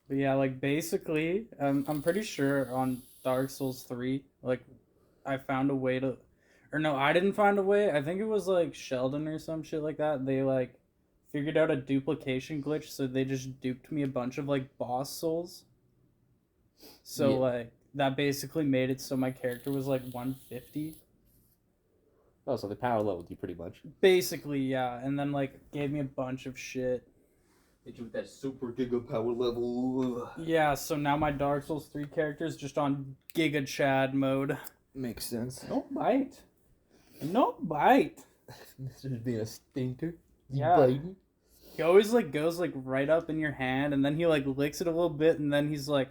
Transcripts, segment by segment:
But yeah, like basically, I'm pretty sure on Dark Souls 3, like I found a way to, or no, I didn't find a way. I think it was like Sheldon or some shit like that. They like figured out a duplication glitch, so they just duped me a bunch of like boss souls. So Yeah. like that basically made it so my character was like 150. Oh, so they power leveled you pretty much. Basically, yeah, and then like gave me a bunch of shit. Hit you with that super giga power level. Yeah, so now my Dark Souls 3 character is just on Giga Chad mode. Makes sense. No bite. No bite. This is being a stinker. You Yeah. biting? He always like goes like right up in your hand and then he like licks it a little bit and then he's like,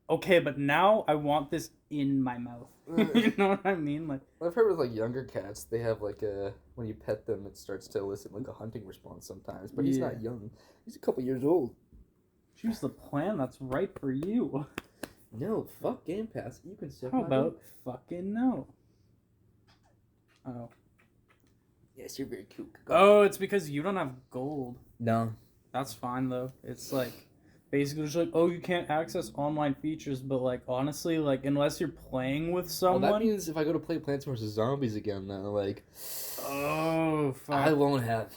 okay, but now I want this in my mouth. You know what I mean? Like, I've heard with like younger cats, they have like a when you pet them, it starts to elicit like a hunting response sometimes. But he's yeah. not young; he's a couple years old. Choose the plan that's right for you. No, fuck Game Pass. You can suck How my about dick. fucking no? Oh. Yes, you're very cute. Oh, it's because you don't have gold. No. That's fine though. It's like basically just like, oh, you can't access online features, but like honestly, like unless you're playing with Well, that someone. means if I go to play Plants vs Zombies again, now like, Oh fuck. I won't have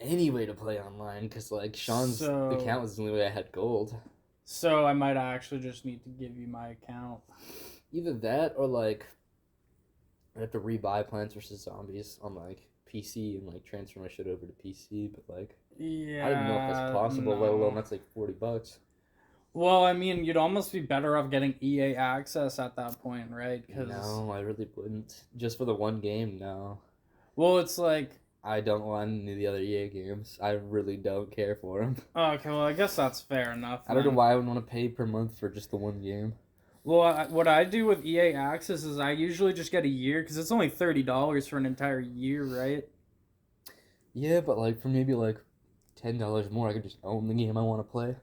any way to play online because like Sean's account was the only way I had gold. So I might actually just need to give you my account. Either that or like I have to rebuy Plants vs Zombies on like PC and like transfer my shit over to PC, but like Yeah. I don't even know if that's possible, let alone that's like $40. Well, I mean, you'd almost be better off getting EA access at that point, right? Cause... No, I really wouldn't. Just for the one game, no. Well, it's like... I don't want any of the other EA games. I really don't care for them. Oh, okay, well, I guess that's fair enough. I don't know why I would want to pay per month for just the one game. Well, what I do with EA access is I usually just get a year, because it's only $30 for an entire year, right? Yeah, but like for maybe like $10 more, I could just own the game I want to play.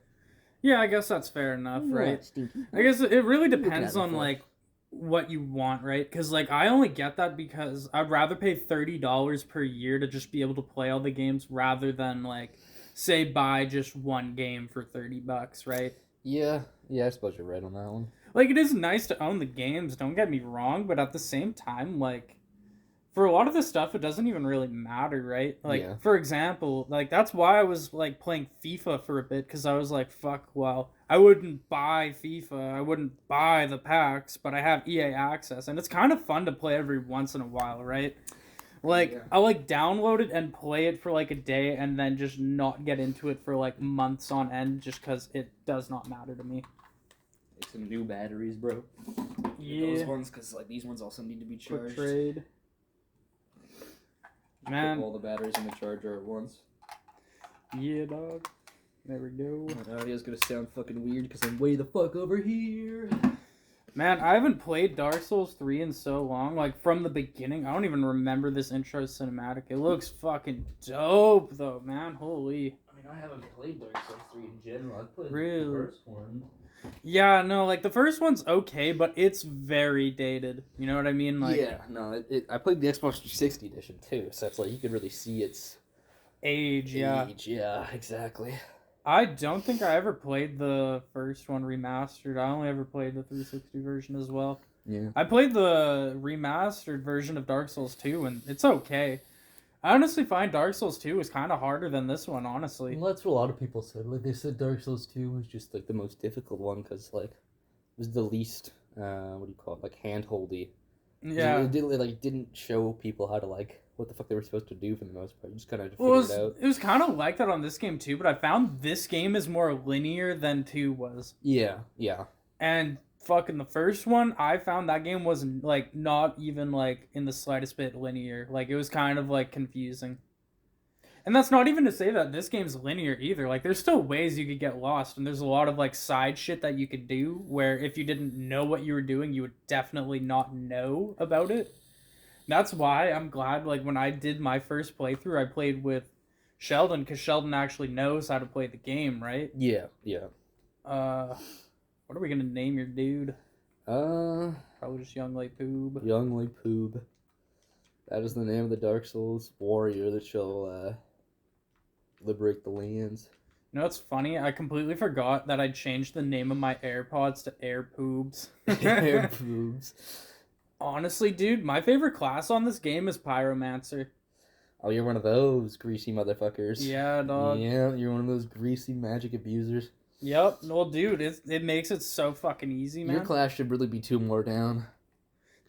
Yeah, I guess that's fair enough, right? I guess it really depends on like what you want, right? Because like I only get that because I'd rather pay $30 per year to just be able to play all the games rather than like say buy just one game for $30, right? Yeah, I suppose you're right on that one. Like it is nice to own the games, don't get me wrong, but at the same time, like for a lot of this stuff, it doesn't even really matter, right? Like, Yeah. for example, like that's why I was like playing FIFA for a bit because I was like, fuck, well, I wouldn't buy FIFA, I wouldn't buy the packs, but I have EA access, and it's kind of fun to play every once in a while, right? Like, Yeah. I'll like download it and play it for like a day and then just not get into it for like months on end just because it does not matter to me. Take some new batteries, bro. Yeah. Those ones, because like these ones also need to be Quick charged. trade. Man. Put all the batteries in the charger at once. Yeah, dog. There we go. My audio's gonna sound fucking weird because I'm way the fuck over here. Man, I haven't played Dark Souls 3 in so long. Like, from the beginning. I don't even remember this intro cinematic. It looks fucking dope, though, man. Holy. I mean, I haven't played Dark Souls 3 in general. I've played Really? the first one. Yeah, no, like, the first one's okay, but it's very dated. You know what I mean? Like, Yeah, no, I played the Xbox 360 edition too, so it's like you can really see its age, yeah. age. Yeah, exactly. I don't think I ever played the first one remastered. I only ever played the 360 version as well. Yeah. I played the remastered version of Dark Souls 2, and it's okay. I honestly find Dark Souls 2 is kind of harder than this one, honestly. Well, that's what a lot of people said. Like, they said Dark Souls 2 was just, like, the most difficult one, because, like, it was the least, what do you call it, like, hand-holdy. Yeah. It didn't show people how to, like, what the fuck they were supposed to do for the most part. You just kind of Well, figured it out. it was kind of like that on this game, too, but I found this game is more linear than 2 was. Yeah. And fucking the first one, I found that game was, like, not even, like, in the slightest bit linear. Like, it was kind of, like, confusing. And that's not even to say that this game's linear either. Like, there's still ways you could get lost, and there's a lot of, like, side shit that you could do where if you didn't know what you were doing, you would definitely not know about it. That's why I'm glad, like, when I did my first playthrough, I played with Sheldon, because Sheldon actually knows how to play the game, right? Yeah. What are we gonna name your dude? Probably just Young Late Poob. Young Like Poob. That is the name of the Dark Souls warrior that shall liberate the lands. You know what's funny? I completely forgot that I changed the name of my AirPods to AirPoobs. Air boobs. Honestly, dude, my favorite class on this game is Pyromancer. Oh, you're one of those greasy motherfuckers. Yeah, dog. Yeah, you're one of those greasy magic abusers. Yep. Well, dude, it makes it so fucking easy, man. Your class should really be 2 more down.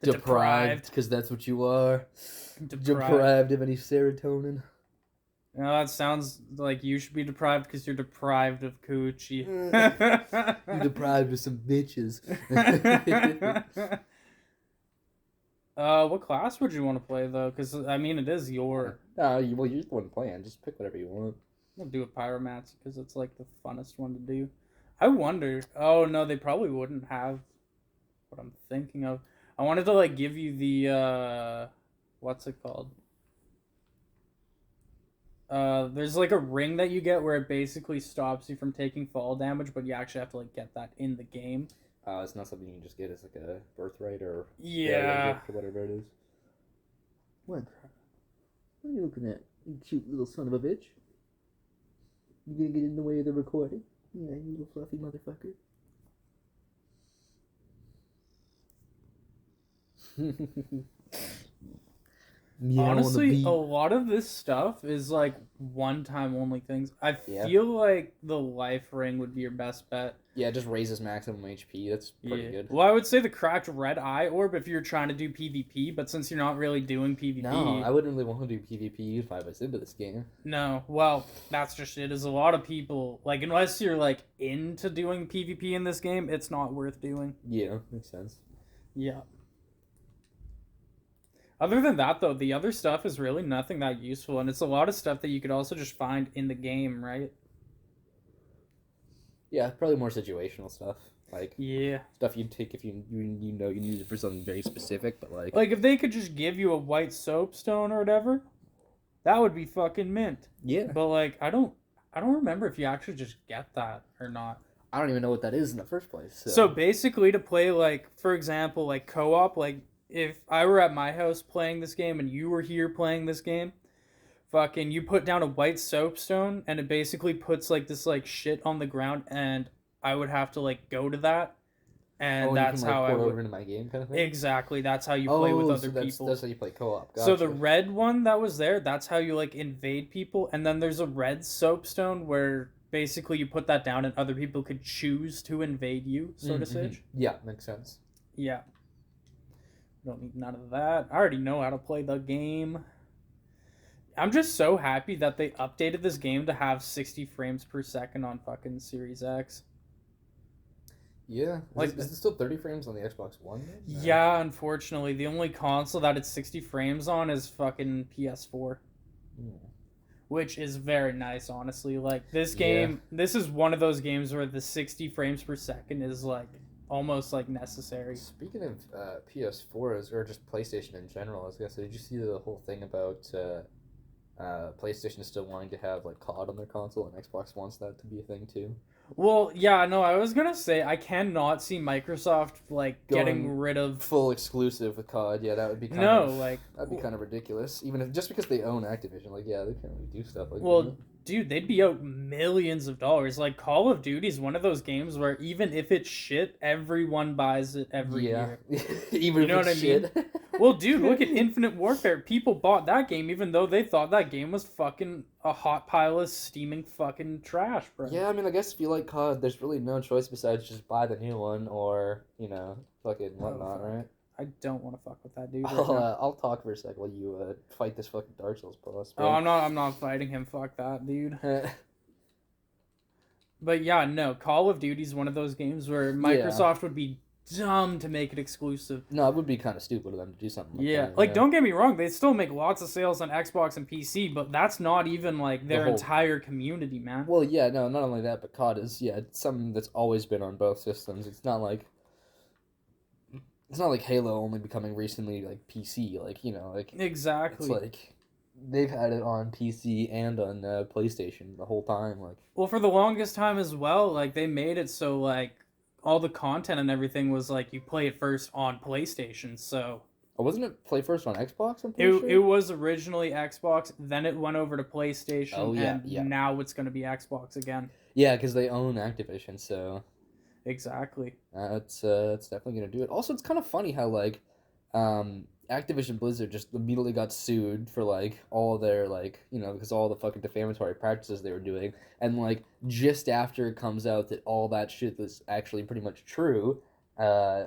The Deprived, because that's what you are. Deprived of any serotonin. You know, that sounds like you should be deprived because you're deprived of coochie. You're deprived of some bitches. What class would you want to play though? Because I mean, it is your. Well, you're the one playing. Just pick whatever you want. I'll do a pyromancer because it's like the funnest one to do. I wonder. Oh no, they probably wouldn't have what I'm thinking of. I wanted to like give you the what's it called? There's like a ring that you get where it basically stops you from taking fall damage, but you actually have to like get that in the game. It's not something you can just get as like a birthright or Yeah. or whatever it is. What? What are you looking at? You cute little son of a bitch. You gonna get in the way of the recording? Yeah, you little fluffy motherfucker. Yeah, Honestly, a lot of this stuff is like one-time only things. I feel like the life ring would be your best bet. Yeah, it just raises maximum HP. That's pretty good. Well, I would say the cracked red eye orb if you're trying to do PvP, but since you're not really doing PvP... No, I wouldn't really want to do PvP if I was into this game. No, well, that's just it. Is a lot of people, like, unless you're, like, into doing PvP in this game, it's not worth doing. Yeah, makes sense. Yeah. Other than that, though, the other stuff is really nothing that useful, and it's a lot of stuff that you could also just find in the game, right? Yeah, probably more situational stuff. Like, stuff you'd take if you know you need it for something very specific, but like... Like, if they could just give you a white soapstone or whatever, that would be fucking mint. Yeah. But, like, I don't remember if you actually just get that or not. I don't even know what that is in the first place. So basically, to play, like, for example, like, co-op, like, if I were at my house playing this game and you were here playing this game, fucking you put down a white soapstone and it basically puts like this like shit on the ground and I would have to like go to that and that's you can, how like, I pour would over into my game kind of thing. Exactly, that's how you play with other people. That's how you play co-op. Gotcha. So the red one that was there, that's how you like invade people, and then there's a red soapstone where basically you put that down and other people could choose to invade you, so to say. Yeah, makes sense. Yeah. Don't need none of that. I already know how to play the game. I'm just so happy that they updated this game to have 60 frames per second on fucking Series X. Yeah. Is it still 30 frames on the Xbox One? Yeah, unfortunately. The only console that it's 60 frames on is fucking PS4. Which is very nice, honestly. Like, this game, this is one of those games where the 60 frames per second is, like, almost like necessary. Speaking of PS4s or just PlayStation in general, I was gonna say, did you see the whole thing about PlayStation still wanting to have like COD on their console, and Xbox wants that to be a thing too? Well, yeah, no, I was gonna say I cannot see Microsoft like getting rid of full exclusive with COD. Yeah, that would be that'd be kind of ridiculous. Even if just because they own Activision, like they can't really do stuff like that. Well, dude, they'd be out millions of dollars. Like, Call of Duty is one of those games where even if it's shit, everyone buys it every year. Even you know if what I it's mean? shit. Well, dude, look at Infinite Warfare. People bought that game even though they thought that game was fucking a hot pile of steaming fucking trash, bro. Yeah, I mean, I guess if you like COD, there's really no choice besides just buy the new one or, fucking whatnot, right? I don't want to fuck with that dude. I'll talk for a sec while you fight this fucking Dark Souls boss. Oh, I'm not fighting him. Fuck that, dude. But yeah, no, Call of Duty's one of those games where Microsoft would be dumb to make it exclusive. No, it would be kind of stupid of them to do something like that. Like, don't get me wrong, they still make lots of sales on Xbox and PC, but that's not even, like, their entire community, man. Well, yeah, no, not only that, but COD is, it's something that's always been on both systems. It's not like Halo only becoming recently, like, PC, Exactly. It's like, they've had it on PC and on PlayStation the whole time, like. Well, for the longest time as well, like, they made it so, like, all the content and everything was, like, you play it first on PlayStation, so. Oh, wasn't it Play First on Xbox? I'm It pretty sure. it was originally Xbox, then it went over to Oh PlayStation, yeah, and yeah, now it's gonna be Xbox again. yeah, because they own Activision, so Exactly. it's definitely gonna do it. Also, it's kind of funny how like, Activision Blizzard just immediately got sued for like all their like because all the fucking defamatory practices they were doing, and like just after it comes out that all that shit was actually pretty much true, uh,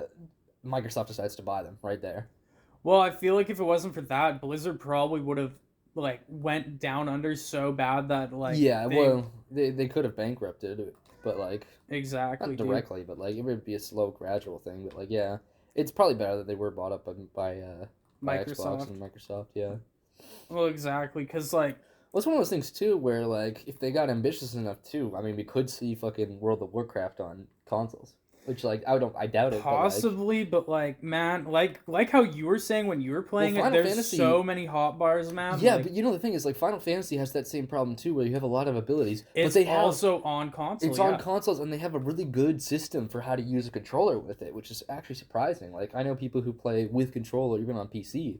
Microsoft decides to buy them right there. Well, I feel like if it wasn't for that, Blizzard probably would have like went down under so bad that like Yeah, they well, they could have bankrupted it, but like not exactly, dude. directly, but like it would be a slow, gradual thing. But like, yeah, it's probably better that they were bought up by Xbox Microsoft. and Microsoft. Yeah, Well, exactly, because like well, it's one of those things too, where like if they got ambitious enough too, I mean, we could see fucking World of Warcraft on consoles, which like I doubt it, but like, possibly, but like man, like how you were saying when you were well, playing it, Final there's Fantasy. so many hot bars, man. Yeah, Like but the thing is, like Final Fantasy has that same problem too, where you have a lot of abilities, but it's they have also on console, it's on yeah. consoles and they have a really good system for how to use a controller with it, which is actually surprising. Like I know people who play with controller even on PC,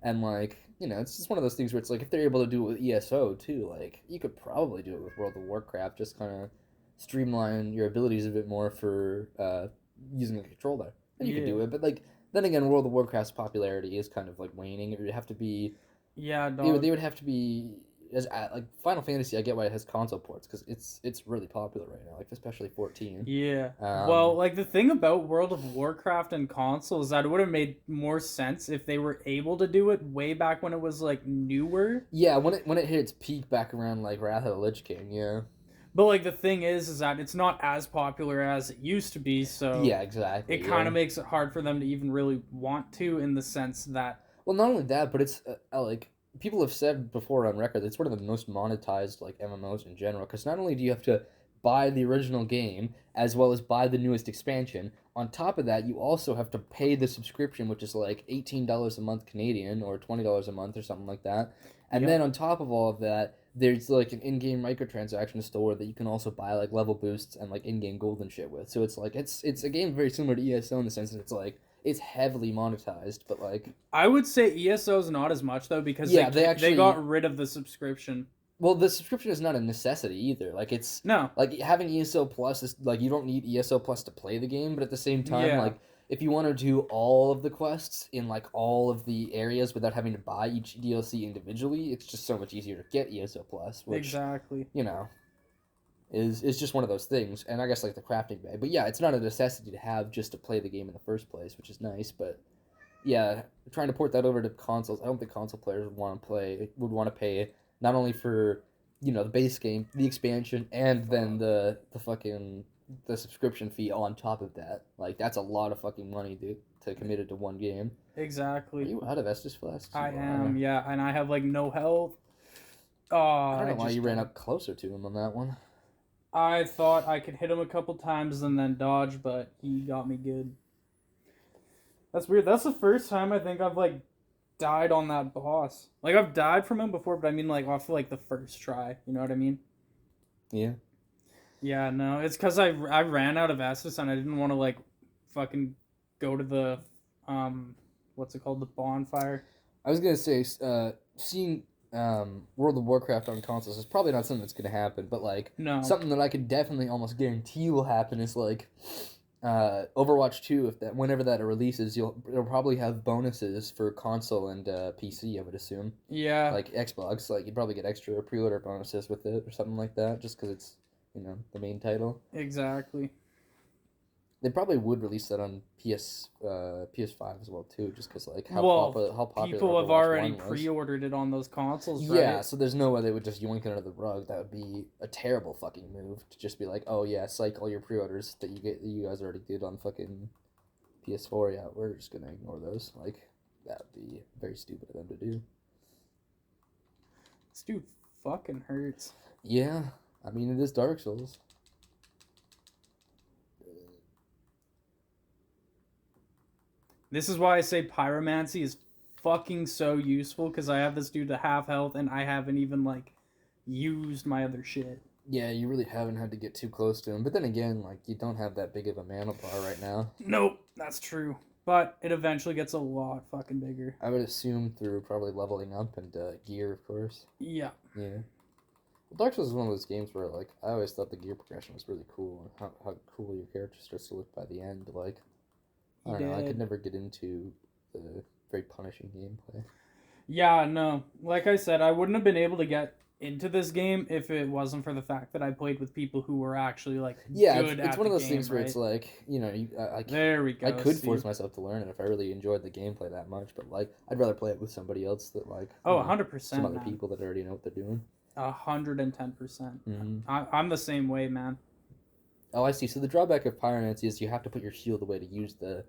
and like it's just one of those things where it's like if they're able to do it with ESO too, like you could probably do it with World of Warcraft. Just kind of streamline your abilities a bit more for using a controller, and you could do Yeah. it. But like then again, World of Warcraft's popularity is kind of like waning. It would have to be Yeah, they dog. would have to be as like Final Fantasy. I get why it has console ports because it's really popular right now, like especially 14. Yeah. Well, Um, like the thing about World of Warcraft and console is that it would have made more sense if they were able to do it way back when it was like newer. yeah, when it hit its peak back around like Wrath of the Lich King, yeah, But like the thing is that it's not as popular as it used to be, so yeah, exactly, it kind yeah. of makes it hard for them to even really want to in the sense that Well, not only that, but it's like people have said before on record, it's one of the most monetized like MMOs in general. Because not only do you have to buy the original game as well as buy the newest expansion, on top of that, you also have to pay the subscription, which is like $18 a month Canadian or $20 a month or something like that. And then yep, on top of all of that, there's like an in-game microtransaction store that you can also buy like level boosts and like in-game gold and shit with. So it's like it's a game very similar to ESO in the sense that it's like it's heavily monetized, but like I would say ESO's not as much though because yeah, they they actually got rid of the subscription. well, the subscription is not a necessity either. Like it's No. like having ESO Plus is like you don't need ESO Plus to play the game, but at the same time, Yeah. like if you want to do all of the quests in like all of the areas without having to buy each DLC individually, it's just so much easier to get ESO Plus, which Exactly. you know is just one of those things. And I guess like the crafting bay, but yeah, it's not a necessity to have just to play the game in the first place, which is nice. But yeah, trying to port that over to consoles, I don't think console players would want to pay not only for the base game, the expansion, and then the fucking the subscription fee on top of that. Like that's a lot of fucking money, dude, to commit it to one game. Are Exactly. you out of Estus Flasks? I You am, are. yeah, and I have like no health. Oh, I don't I know why just you ran don't. up closer to him on that one. I thought I could hit him a couple times and then dodge, but he got me good. That's weird. That's the first time I think I've like died on that boss. Like I've died from him before, but I mean like off of, like the first try. You know what I mean? Yeah. Yeah, no, it's because I ran out of Estus and I didn't want to like fucking go to the what's it called, the bonfire. I was gonna say, seeing World of Warcraft on consoles is probably not something that's gonna happen, but like No. something that I could definitely almost guarantee will happen is like Overwatch 2. If that whenever that releases, it'll probably have bonuses for console and PC. I would assume, Yeah. like Xbox, like you'd probably get extra pre-order bonuses with it or something like that, just because it's the main title. Exactly. They probably would release that on PS5 as well too, just because like Well, how popular people have Overwatch already 1 was. pre-ordered it on those consoles, Yeah, right? so there's no way they would just yoink it under the rug. That would be a terrible fucking move to just be like, oh yeah, psych all your pre-orders that you guys already did on fucking PS4. Yeah, we're just gonna ignore those. Like that would be very stupid of them to do. This dude fucking hurts. Yeah, I mean it is Dark Souls. This is why I say pyromancy is fucking so useful because I have this dude to half health and I haven't even like used my other shit. Yeah, you really haven't had to get too close to him. But then again, like you don't have that big of a mana bar right now. Nope, that's true. but it eventually gets a lot fucking bigger. I would assume through probably leveling up and gear, of course. Yeah. Yeah. Dark Souls is one of those games where, like, I always thought the gear progression was really cool, and how cool your character starts to look by the end, but, like, I don't know, I could never get into the very punishing gameplay. Yeah, no. Like I said, I wouldn't have been able to get into this game if it wasn't for the fact that I played with people who were actually, like, good it's at one of the those game, things where right? it's like, you know, There we go. I could force myself to learn it if I really enjoyed the gameplay that much, but, like, I'd rather play it with somebody else that, like, Oh, you know, 100%. some other people that already know what they're doing. 110%. Mm-hmm. I'm the same way, man. Oh, I see. So the drawback of pyromancy is you have to put your shield away to use the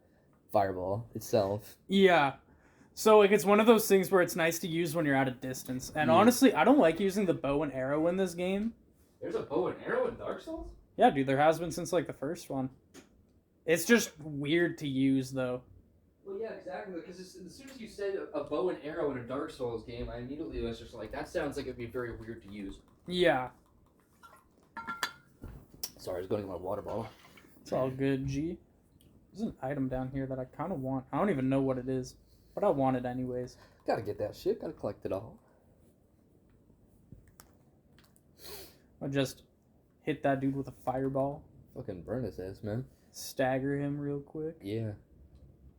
fireball itself. Yeah. So, like, it's one of those things where it's nice to use when you're at a distance. And honestly, I don't like using the bow and arrow in this game. There's a bow and arrow in Dark Souls? Yeah, dude, there has been since, like, the first one. It's just weird to use, though. Well, yeah, exactly. Because as soon as you said a bow and arrow in a Dark Souls game, I immediately was just like, that sounds like it'd be very weird to use. Yeah. Sorry, I was going to get my water bottle. It's all good, G. There's an item down here that I kind of want. I don't even know what it is, but I want it anyways. Gotta get that shit. Gotta collect it all. I'll just hit that dude with a fireball. Fucking burn his ass, man. Stagger him real quick. Yeah.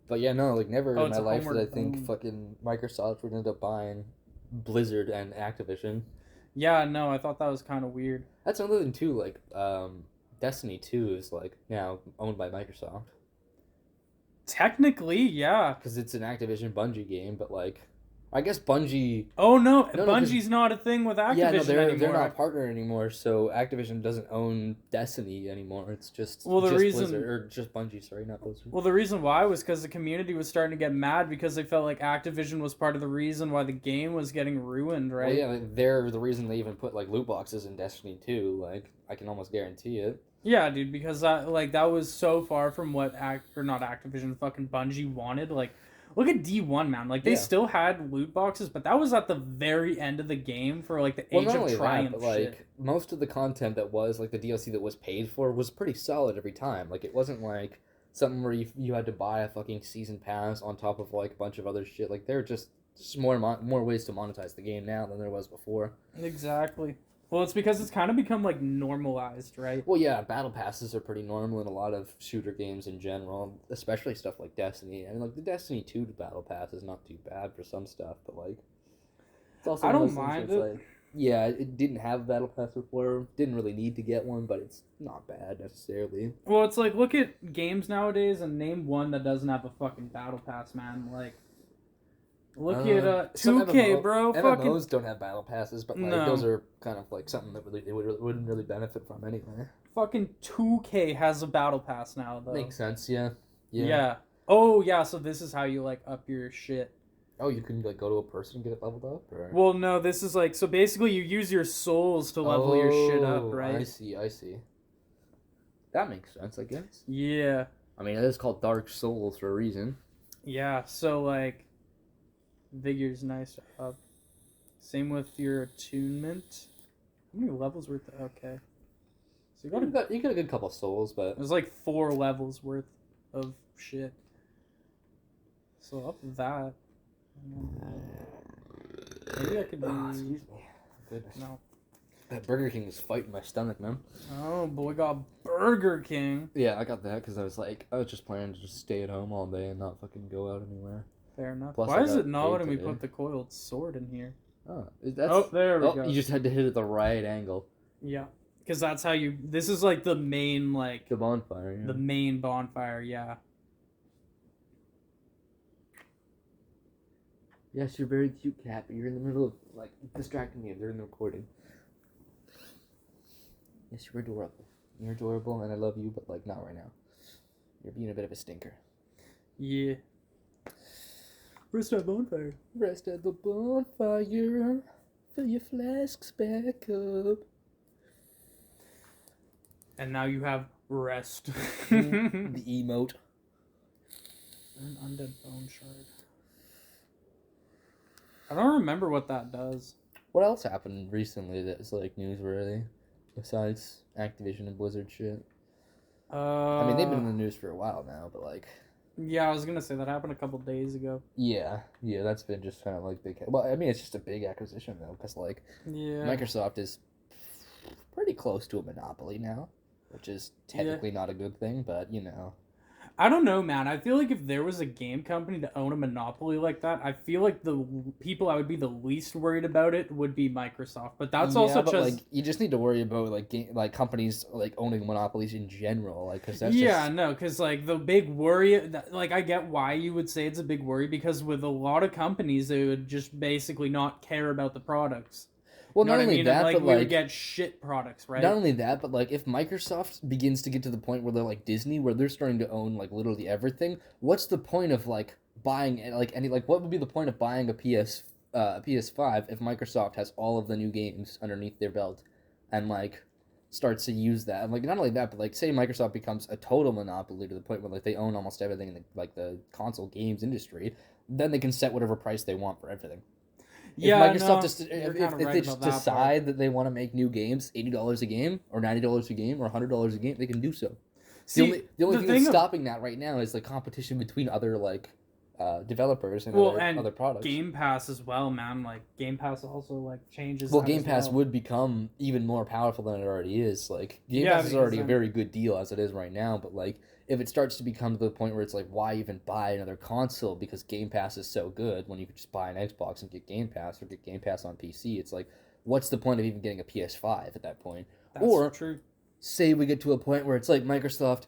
But yeah, no, like never in my life did I think boom. fucking Microsoft would end up buying Blizzard and Activision. Yeah, no, I thought that was kind of weird. That's another thing too, like, Destiny 2 is, like, now owned by Microsoft. Technically, yeah. Because it's an Activision Bungie game, but, like, I guess Bungie... Oh, no, No, Bungie's not a thing with Activision anymore. They're not a partner anymore, so Activision doesn't own Destiny anymore. It's just, Well, the just reason... Blizzard, or just Bungie, sorry, not Blizzard. Well, the reason why was because the community was starting to get mad because they felt like Activision was part of the reason why the game was getting ruined, right? Well, yeah, like, they're the reason they even put, like, loot boxes in Destiny 2. Like, I can almost guarantee it. Yeah, dude, because that was so far from what not Activision, fucking Bungie wanted. Like, look at D1, man. Like, they still had loot boxes, but that was at the very end of the game for, like, the Age of Triumph but, like, shit. most of the content that was, like, the DLC that was paid for was pretty solid every time. Like, it wasn't, like, something where you had to buy a fucking season pass on top of, like, a bunch of other shit. Like, there are just more ways to monetize the game now than there was before. Exactly. Well, it's because it's kind of become, like, normalized, right? Well, yeah, battle passes are pretty normal in a lot of shooter games in general, especially stuff like Destiny. I mean, like, the Destiny 2 battle pass is not too bad for some stuff, but, like, it's also I one of don't those things mind where it. it's like, yeah, it didn't have a battle pass before, didn't really need to get one, but it's not bad necessarily. Well, it's like, look at games nowadays and name one that doesn't have a fucking battle pass, man. Like, look at 2K, bro. MMOs don't have battle passes, but, like, No. those are kind of, like, something that they wouldn't really benefit from anyway. Fucking 2K has a battle pass now, though. Makes sense, yeah. Yeah. Oh, yeah, so this is how you, like, up your shit. Oh, you can, like, go to a person and get it leveled up? Or... Well, no, this is, like, so basically you use your souls to level your shit up, right? I see. That makes sense, I guess. Yeah. I mean, it is called Dark Souls for a reason. Yeah, so, like, Vigor's nice up. Same with your attunement. How many levels worth? Okay. So you got You got a good couple souls, but... There's like 4 levels worth of shit. So up that. Maybe I could do... excuse me. Goodness. No. That Burger King is fighting my stomach, man. Oh, boy, got Burger King. Yeah, I got that because I was just planning to just stay at home all day and not fucking go out anywhere. Fair enough. Plus, Why I is got it not paid letting me today. put the coiled sword in here? Oh, that's... Oh, there we go. You just had to hit it the right angle. Yeah. Because that's how you... This is like the main, like... The bonfire, yeah. The main bonfire, yeah. Yes, you're very cute, cat, but you're in the middle of, like, distracting me during the recording. Yes, you're adorable. You're adorable, and I love you, but, like, not right now. You're being a bit of a stinker. Yeah. Rest at bonfire. Rest at the bonfire. Fill your flasks back up. And now you have rest. The emote. An undead bone shard. I don't remember what that does. What else happened recently that's, like, newsworthy? Besides Activision and Blizzard shit. I mean, they've been in the news for a while now, but, like... Yeah, I was gonna say that happened a couple days ago. Yeah, that's been just kind of like big. Well, I mean, it's just a big acquisition though, because like Yeah. Microsoft is pretty close to a monopoly now, which is Yeah. technically not a good thing, but I don't know, man. I feel like if there was a game company to own a monopoly like that, I feel like the people I would be the least worried about it would be Microsoft. But that's yeah, also but just like you just need to worry about like companies like owning monopolies in general, like because that's yeah, just no, because like the big worry, like I get why you would say it's a big worry because with a lot of companies, they would just basically not care about the products. well, You know not what I only mean? And that, like but we would like get shit products, not right? only that, but like if Microsoft begins to get to the point where they're like Disney, where they're starting to own like literally everything, what's the point of like buying like any like what would be the point of buying a PS5 if Microsoft has all of the new games underneath their belt and like starts to use that? And like not only that, but like say Microsoft becomes a total monopoly to the point where like they own almost everything in the console games industry, then they can set whatever price they want for everything. If Yeah, Microsoft no, just you're if, kind of if right they about just that part. decide that they want to make new games $80 a game or $90 a game or $100 a game, they can do so. The See, only the thing that's thing of stopping that right now is the competition between other like developers and well, other and products. Game Pass as well, man. Like Game Pass also like changes Well, that Game as Pass well. would become even more powerful than it already is. Like Game Yeah, Pass is because already a then very good deal as it is right now, but like if it starts to become to the point where it's like why even buy another console because Game Pass is so good when you could just buy an Xbox and get Game Pass or get Game Pass on PC, it's like what's the point of even getting a PS5 at that point? that's Or true. say we get to a point where it's like Microsoft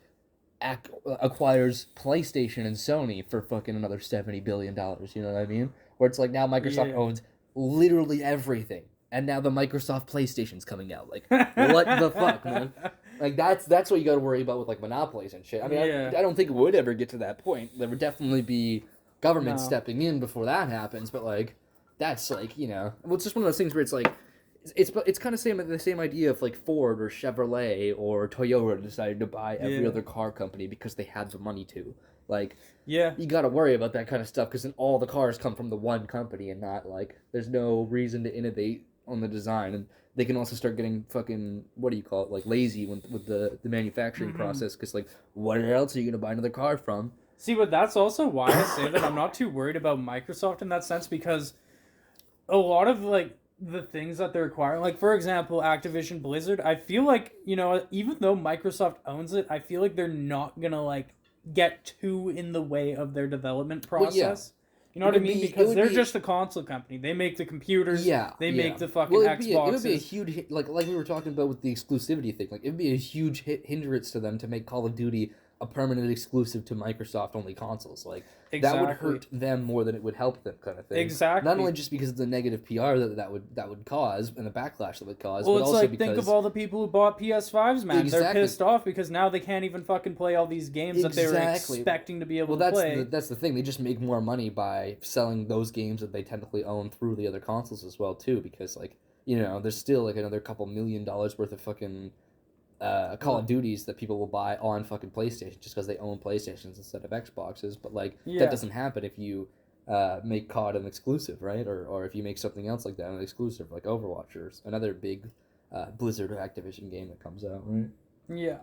acquires PlayStation and Sony for fucking another $70 billion. You know what I mean? Where it's like now Microsoft Yeah. owns literally everything, and now the Microsoft PlayStation's coming out. Like, what the fuck, man? Like that's what you got to worry about with like monopolies and shit. I mean, Yeah. I don't think it would ever get to that point. There would definitely be government No. stepping in before that happens, but like that's like well, it's just one of those things where it's like it's kind of the same idea of like Ford or Chevrolet or Toyota decided to buy every Yeah. other car company because they had the money to. Like Yeah. you got to worry about that kind of stuff because then all the cars come from the one company and not like there's no reason to innovate on the design and they can also start getting fucking what do you call it like lazy with the manufacturing Hmm. process because like where else are you gonna buy another car from? See, but that's also why I say that I'm not too worried about Microsoft in that sense because a lot of like the things that they're acquiring, like for example, Activision Blizzard, I feel like even though Microsoft owns it, I feel like they're not gonna like get too in the way of their development Well, yeah, process. You know what I mean? it Because would they're be just a console company. They make the computers. Yeah, They yeah. make the fucking Well, it would be a Xboxes. huge like we were talking about with the exclusivity thing. Like it'd be a huge hindrance to them to make Call of Duty a permanent exclusive to Microsoft only consoles. Like that would Exactly. hurt them more than it would help them, kind of thing. Not Exactly. only just because of the negative PR that would cause and the backlash that would cause, Well, but it's also like think of because all the people who bought PS5s, man. They're exactly, pissed off because now they can't even fucking play all these games that they were exactly. expecting to be able Well, to play. that's the thing. They just make more money by selling those games that they technically own through the other consoles as well too. Because like there's still like another couple $1 million worth of fucking Call of Duties that people will buy on fucking PlayStation just because they own PlayStations instead of Xboxes. But like that Yeah. doesn't happen if you make COD an exclusive, right? Or if you make something else like that an exclusive, like Overwatch or another big Blizzard or Activision game that comes out, right? Yeah.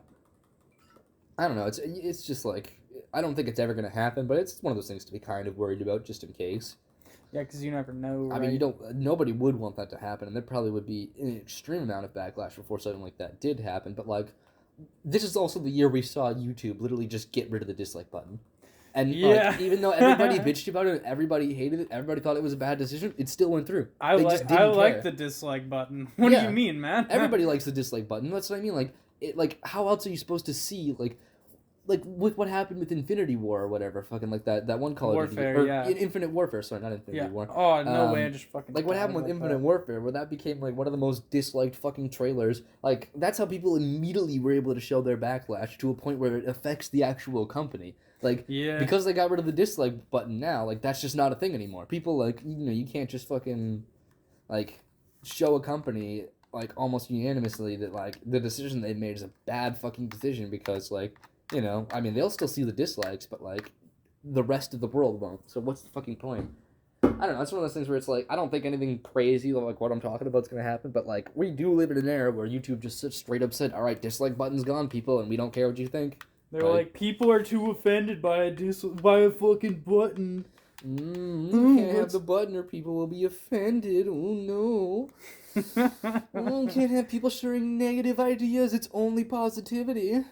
I don't know. It's just like I don't think it's ever gonna happen, but it's one of those things to be kind of worried about just in case. Yeah, because you never know, right? I mean, you don't. Nobody would want that to happen, and there probably would be an extreme amount of backlash before something like that did happen. But like, this is also the year we saw YouTube literally just get rid of the dislike button, and Yeah. like even though everybody bitched about it, everybody hated it, everybody thought it was a bad decision, it still went through. They just I didn't like care. the dislike button. What do you Yeah, mean, man? everybody likes the dislike button. That's what I mean. Like how else are you supposed to see like with what happened with Infinity War or whatever, fucking like that one Call of Duty Warfare, or yeah. Infinite Warfare, sorry, not Infinity Yeah. War. Oh, no way, I just fucking Like what forgot happened with about Infinite that. Warfare, where that became like one of the most disliked fucking trailers. Like that's how people immediately were able to show their backlash to a point where it affects the actual company. Like Yeah. because they got rid of the dislike button now, like that's just not a thing anymore. People like you can't just fucking like show a company like almost unanimously that like the decision they made is a bad fucking decision because like I mean they'll still see the dislikes but like the rest of the world won't, so what's the fucking point? I don't know, it's one of those things where it's like I don't think anything crazy like what I'm talking about is gonna happen, but like we do live in an era where YouTube just straight up said, all right, dislike button's gone, people, and we don't care what you think. They're like, people are too offended by a fucking button. You can't have the button or people will be offended. Oh no. Can't have people sharing negative ideas. It's only positivity.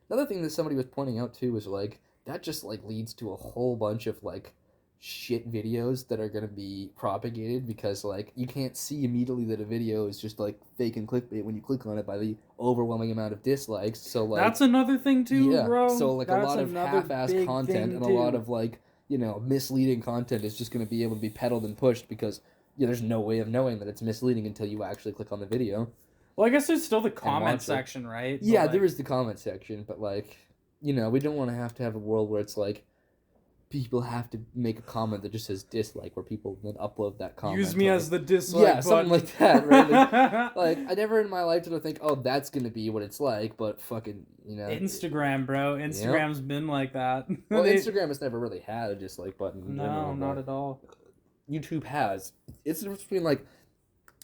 Another thing that somebody was pointing out too was like that just like leads to a whole bunch of like shit videos that are gonna be propagated because like you can't see immediately that a video is just like fake and clickbait when you click on it by the overwhelming amount of dislikes. So like that's another thing too, bro. So like that's a lot of half-assed content and a lot of like misleading content is just gonna be able to be peddled and pushed because there's no way of knowing that it's misleading until you actually click on the video. Well, I guess there's still the comment section, right? Yeah, there is the comment section, but like we don't want to have a world where it's like people have to make a comment that just says dislike, where people then upload that comment. Use me as the dislike button. Something like that, right? Like I never in my life did I think, oh, that's gonna be what it's like, but fucking, Instagram, bro. Instagram's been like that. Well, Instagram has never really had a dislike button. In general, not at all. YouTube has. It's the difference between like,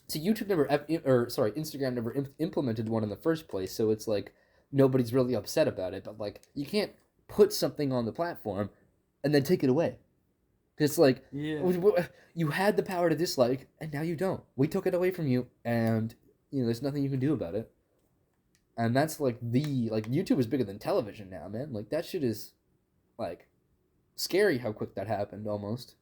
so Instagram never implemented one in the first place, so it's like nobody's really upset about it. But like, you can't put something on the platform and then take it away. It's like, you had the power to dislike, and now you don't. We took it away from you, and there's nothing you can do about it. And that's like YouTube is bigger than television now, man. Like that shit is, like, scary how quick that happened almost.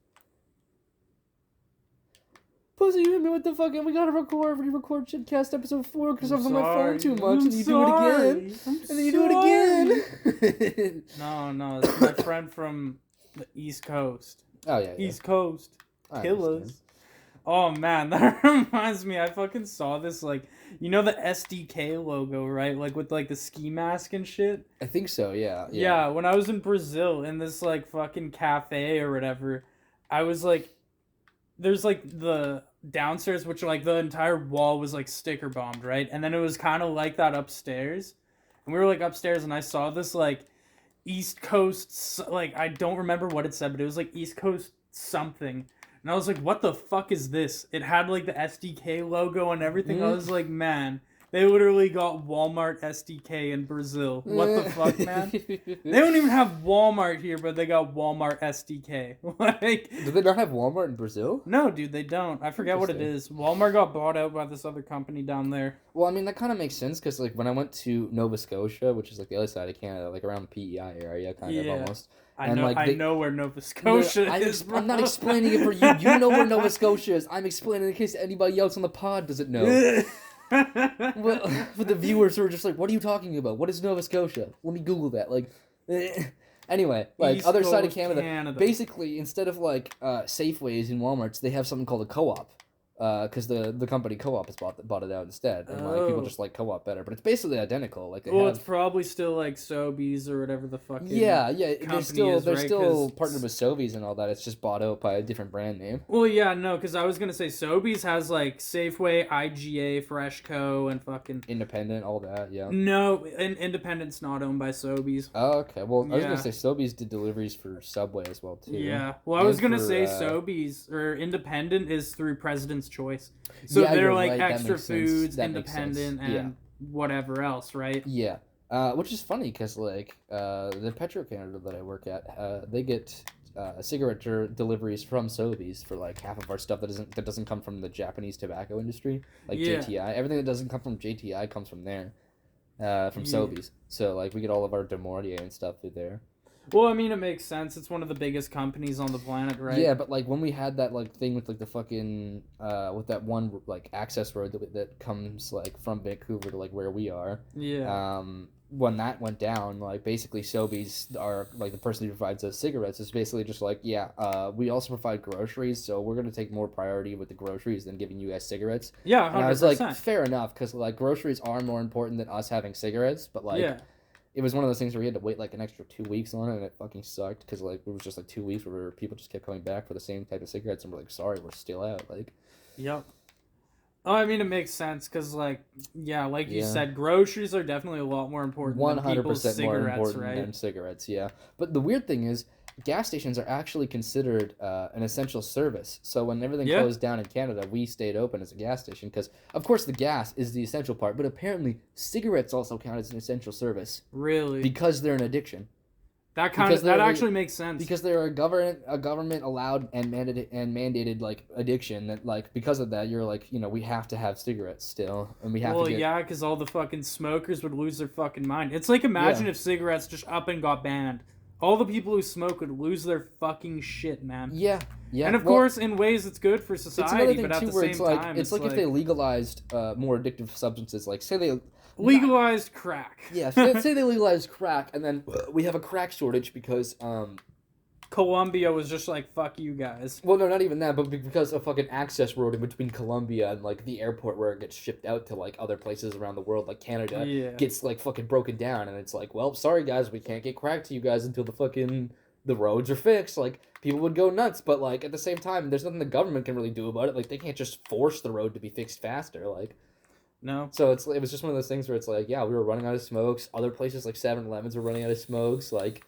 Pussy, you hit me with the fucking, we gotta record ShedCast episode 4 because I was on my phone too much, and you do it again, and then you do it again. No, it's my friend from the East Coast. Oh, yeah. East Coast. Killers. Oh, man, that reminds me, I fucking saw this, like, the SDK logo, right? Like, with, like, the ski mask and shit? I think so, yeah. Yeah, when I was in Brazil, in this, like, fucking cafe or whatever, I was, like, there's, like, the downstairs, which, like, the entire wall was, like, sticker bombed, right? And then it was kind of like that upstairs. And we were, like, upstairs, and I saw this, like, East Coast, like, I don't remember what it said, but it was, like, East Coast something. And I was like, what the fuck is this? It had, like, the SDK logo and everything. I was like, man, they literally got Walmart SDK in Brazil. What the fuck, man? They don't even have Walmart here, but they got Walmart SDK. Like, do they not have Walmart in Brazil? No, dude, they don't. I forget what it is. Walmart got bought out by this other company down there. Well, I mean, that kind of makes sense, because, like, when I went to Nova Scotia, which is, like, the other side of Canada, like, around the PEI area, kind of, almost. I know where Nova Scotia is, bro. I'm not explaining it for you. You know where Nova Scotia is. I'm explaining in case anybody else on the pod doesn't know. Well, for the viewers who are just like, what are you talking about? What is Nova Scotia? Let me Google that. Like, anyway, like, East other Coast, side of Canada. Basically, instead of, like, Safeways and Walmarts, they have something called a co-op. Because the company Co-op has bought it out instead, and like people just like Co-op better, but it's basically identical. Like, it's probably still like Sobeys or whatever the fuck. They're still partnered with Sobeys and all that. It's just bought out by a different brand name. Well, yeah, no, because I was gonna say Sobeys has like Safeway, IGA, Freshco, and fucking Independent, all that. Yeah. No, Independent's not owned by Sobeys. Oh, okay. Well, I was gonna say Sobeys did deliveries for Subway as well too. Yeah. Well, I was gonna say Sobeys or Independent is through President's Choice. So they're like right. Extra Foods, Independent, and whatever else, right? Yeah. Which is funny because like the Petro-Canada that I work at, they get cigarette deliveries from Sobeys for like half of our stuff that doesn't come from the Japanese tobacco industry, like JTI. Everything that doesn't come from JTI comes from there, from Sobeys. So like we get all of our Demortier and stuff through there. Well, I mean, it makes sense. It's one of the biggest companies on the planet, right? Yeah, but, like, when we had that, like, thing with, like, the fucking, with that one, like, access road that comes, like, from Vancouver to, like, where we are. Yeah. When that went down, like, basically Sobeys are, like, the person who provides us cigarettes is basically just like, we also provide groceries, so we're going to take more priority with the groceries than giving you guys cigarettes. Yeah, 100%. And I was like, fair enough, because, like, groceries are more important than us having cigarettes, but, like... Yeah. It was one of those things where we had to wait like an extra 2 weeks on it, and it fucking sucked because like it was just like 2 weeks where people just kept coming back for the same type of cigarettes, and we're like, sorry, we're still out. Like, yep. Oh, I mean, it makes sense because like, you said, groceries are definitely a lot more important. 100% more important than cigarettes. Yeah, but the weird thing is, gas stations are actually considered an essential service. So when everything Yeah. closed down in Canada, we stayed open as a gas station because, of course, the gas is the essential part, but apparently cigarettes also count as an essential service Really? because they're an addiction. That actually makes sense. Because they're a government allowed and mandated like addiction that like because of that you're like we have to have cigarettes still and we have to get yeah, because all the fucking smokers would lose their fucking mind. It's like imagine if cigarettes just up and got banned. All the people who smoke would lose their fucking shit, man. yeah. And of course, in ways it's good for society, but at the same time, it's like if they legalized more addictive substances, like say they legalized crack. Yeah, say they legalized crack, and then we have a crack shortage because Colombia was just like, fuck you guys. Well, no, not even that, but because a fucking access road in between Colombia and like the airport where it gets shipped out to like other places around the world, like Canada, gets like fucking broken down, and it's like, well, sorry guys, we can't get crack to you guys until the roads are fixed. Like people would go nuts, but like at the same time, there's nothing the government can really do about it. Like they can't just force the road to be fixed faster. Like. No. So it was just one of those things where it's like, yeah, we were running out of smokes. Other places like 7-Elevens were running out of smokes. Like,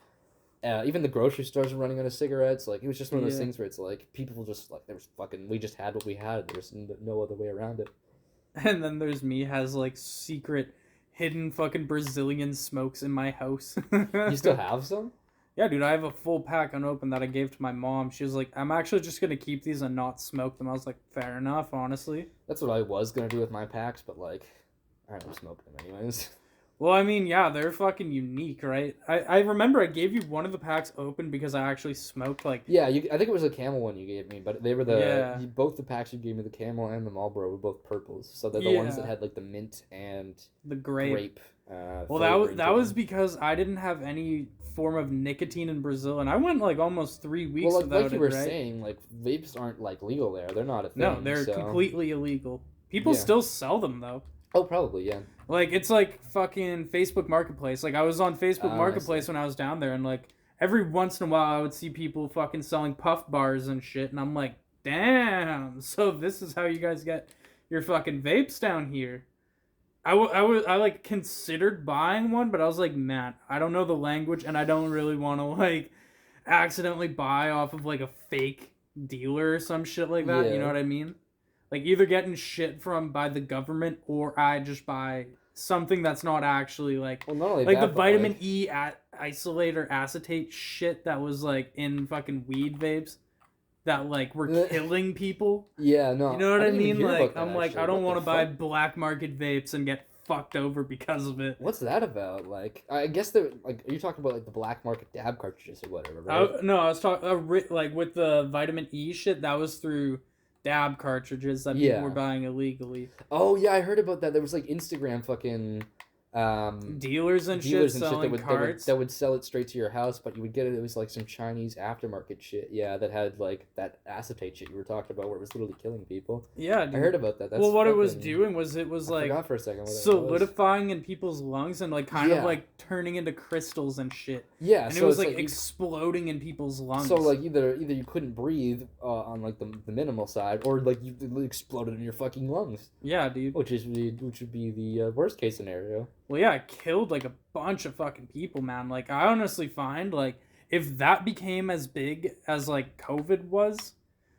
even the grocery stores were running out of cigarettes. Like, it was just one of those things where it's like, people just, like, we just had what we had. There's no other way around it. And then there's me has, like, secret, hidden fucking Brazilian smokes in my house. You still have some? Yeah, dude, I have a full pack unopened that I gave to my mom. She was like, I'm actually just going to keep these and not smoke them. I was like, fair enough, honestly. That's what I was going to do with my packs, but, like, I don't smoke them anyways. Well, I mean, yeah, they're fucking unique, right? I remember I gave you one of the packs open because I actually smoked, like... Yeah, I think it was a Camel one you gave me, but they were both the packs you gave me, the Camel and the Marlboro, were both purples. So they're the ones that had, like, the mint and the grape. Well, that was because I didn't have any form of nicotine in Brazil, and I went like almost 3 weeks without it. Like you were saying, like vapes aren't like legal there. They're not a thing. No, they're completely illegal. People still sell them though. Oh, probably, yeah. Like it's like fucking Facebook Marketplace. Like I was on Facebook Marketplace when I was down there, and like every once in a while I would see people fucking selling puff bars and shit, and I'm like, damn. So this is how you guys get your fucking vapes down here. I like considered buying one, but I was like, man, I don't know the language, and I don't really want to like accidentally buy off of like a fake dealer or some shit like that. Yeah. You know what I mean? Like either getting shit from by the government, or I just buy something that's not actually like the vitamin E isolate or acetate shit that was like in fucking weed vapes. That like were killing people. Yeah, no. You know what I mean? Like I'm like, I don't want to buy black market vapes and get fucked over because of it. What's that about? Like, I guess are you talking about like the black market dab cartridges or whatever? Right? No, I was talking like with the vitamin E shit. That was through dab cartridges that people were buying illegally. Oh yeah, I heard about that. There was like Instagram fucking. Dealers and shit selling carts that would sell it straight to your house, but you would get it. It was like some Chinese aftermarket shit, that had like that acetate shit you were talking about, where it was literally killing people. Yeah, dude. I heard about that. What it was doing was it was like for a second solidifying in people's lungs and like kind of like turning into crystals and shit. Yeah, and so it was like exploding in people's lungs. So like either you couldn't breathe on like the minimal side, or like you exploded in your fucking lungs. Yeah, dude. Which would be the worst case scenario. Well, yeah, it killed, like, a bunch of fucking people, man. Like, I honestly find, like, if that became as big as, like, COVID was,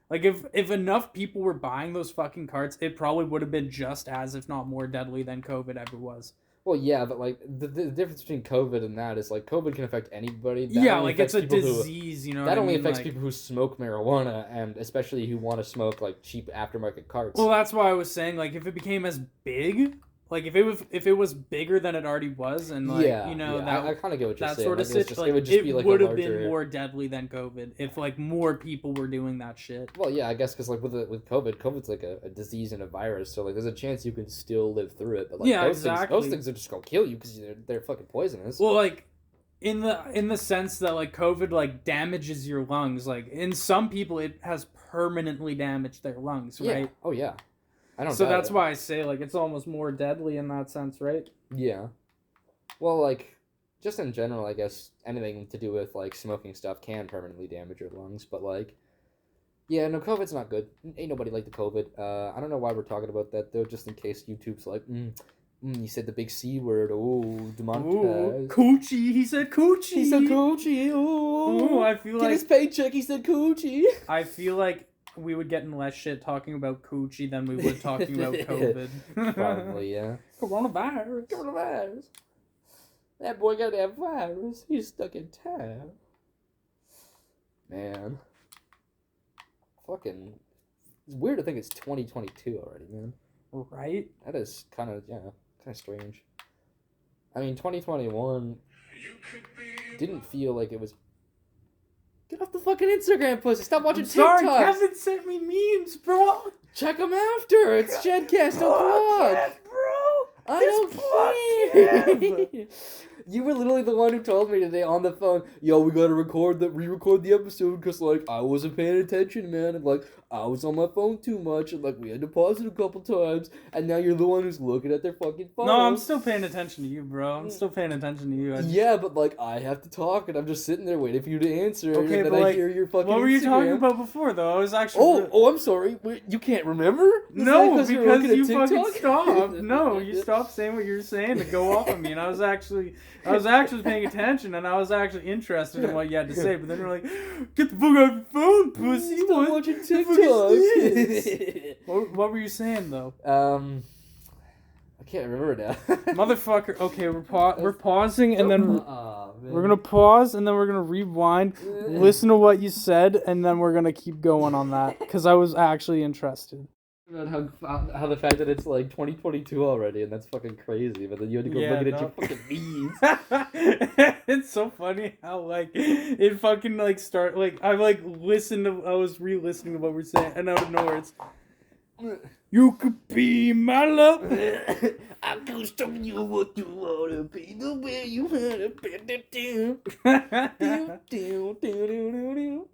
like, if enough people were buying those fucking carts, it probably would have been just as, if not more deadly than COVID ever was. Well, yeah, but, like, the difference between COVID and that is, like, COVID can affect anybody. Like, it's a disease, you know what I mean? That only affects people who smoke marijuana, and especially who want to smoke, like, cheap aftermarket carts. Well, that's why I was saying, like, if it became as big... Like if it was bigger than it already was, and like I kind of get what you're saying. That sort of situation, it would have been more deadly than COVID if like more people were doing that shit. Well, yeah, I guess because like with COVID's like a disease and a virus, so like there's a chance you can still live through it. But like those things are just gonna kill you because they're fucking poisonous. Well, like in the sense that like COVID like damages your lungs. Like in some people, it has permanently damaged their lungs. Right? Yeah. Oh yeah. So that's why I say, like, it's almost more deadly in that sense, right? Yeah. Well, like, just in general, I guess anything to do with, like, smoking stuff can permanently damage your lungs. But, like, yeah, no, COVID's not good. Ain't nobody like the COVID. I don't know why we're talking about that, though, just in case YouTube's like, You said the big C word. Oh, Ooh, demonetized. coochie. He said coochie. He said coochie. Ooh, I feel Get like his paycheck. He said coochie. I feel like we would get in less shit talking about coochie than we would talking about COVID. Probably, yeah. Coronavirus. That boy got that virus. He's stuck in town. Man. Fucking. It's weird to think it's 2022 already, man. Right? That is kind of strange. I mean, 2021 didn't feel like it was. Get off the fucking Instagram, pussy. Stop watching TikToks. Sorry, Kevin sent me memes, bro. Check them after. It's ShedCast. Don't vlog. Bro. I don't care. You were literally the one who told me today on the phone, yo, we gotta re-record the episode because, like, I wasn't paying attention, man, and, like, I was on my phone too much, and, like, we had to pause it a couple times, and now you're the one who's looking at their fucking phone. No, I'm still paying attention to you, bro. I'm still paying attention to you. Yeah, but, like, I have to talk, and I'm just sitting there waiting for you to answer, Okay, and then but, like, hear your fucking what were you talking Instagram. about before, though? I was actually... I'm sorry. Wait, you can't remember? No, because because you you fucking stopped. No, you stopped saying what you were saying to go off on me, and I was actually paying attention, and I was actually interested in what you had to say. But then you're like, "Get the fuck out of your phone, pussy!" Stop watching TikToks. What were you saying though? I can't remember now. Motherfucker. Okay, we're pausing, and then Man. we're gonna pause, and then we're gonna rewind, listen to what you said, and then we're gonna keep going on that because I was actually interested. About how the fact that it's like 2022 already, and that's fucking crazy. But then you had to go looking at your fucking memes. It's so funny how like it fucking like start like I like I was re-listening to what we're saying, and out of nowhere it's you could be my love. I could show you what you wanna be, the way you wanna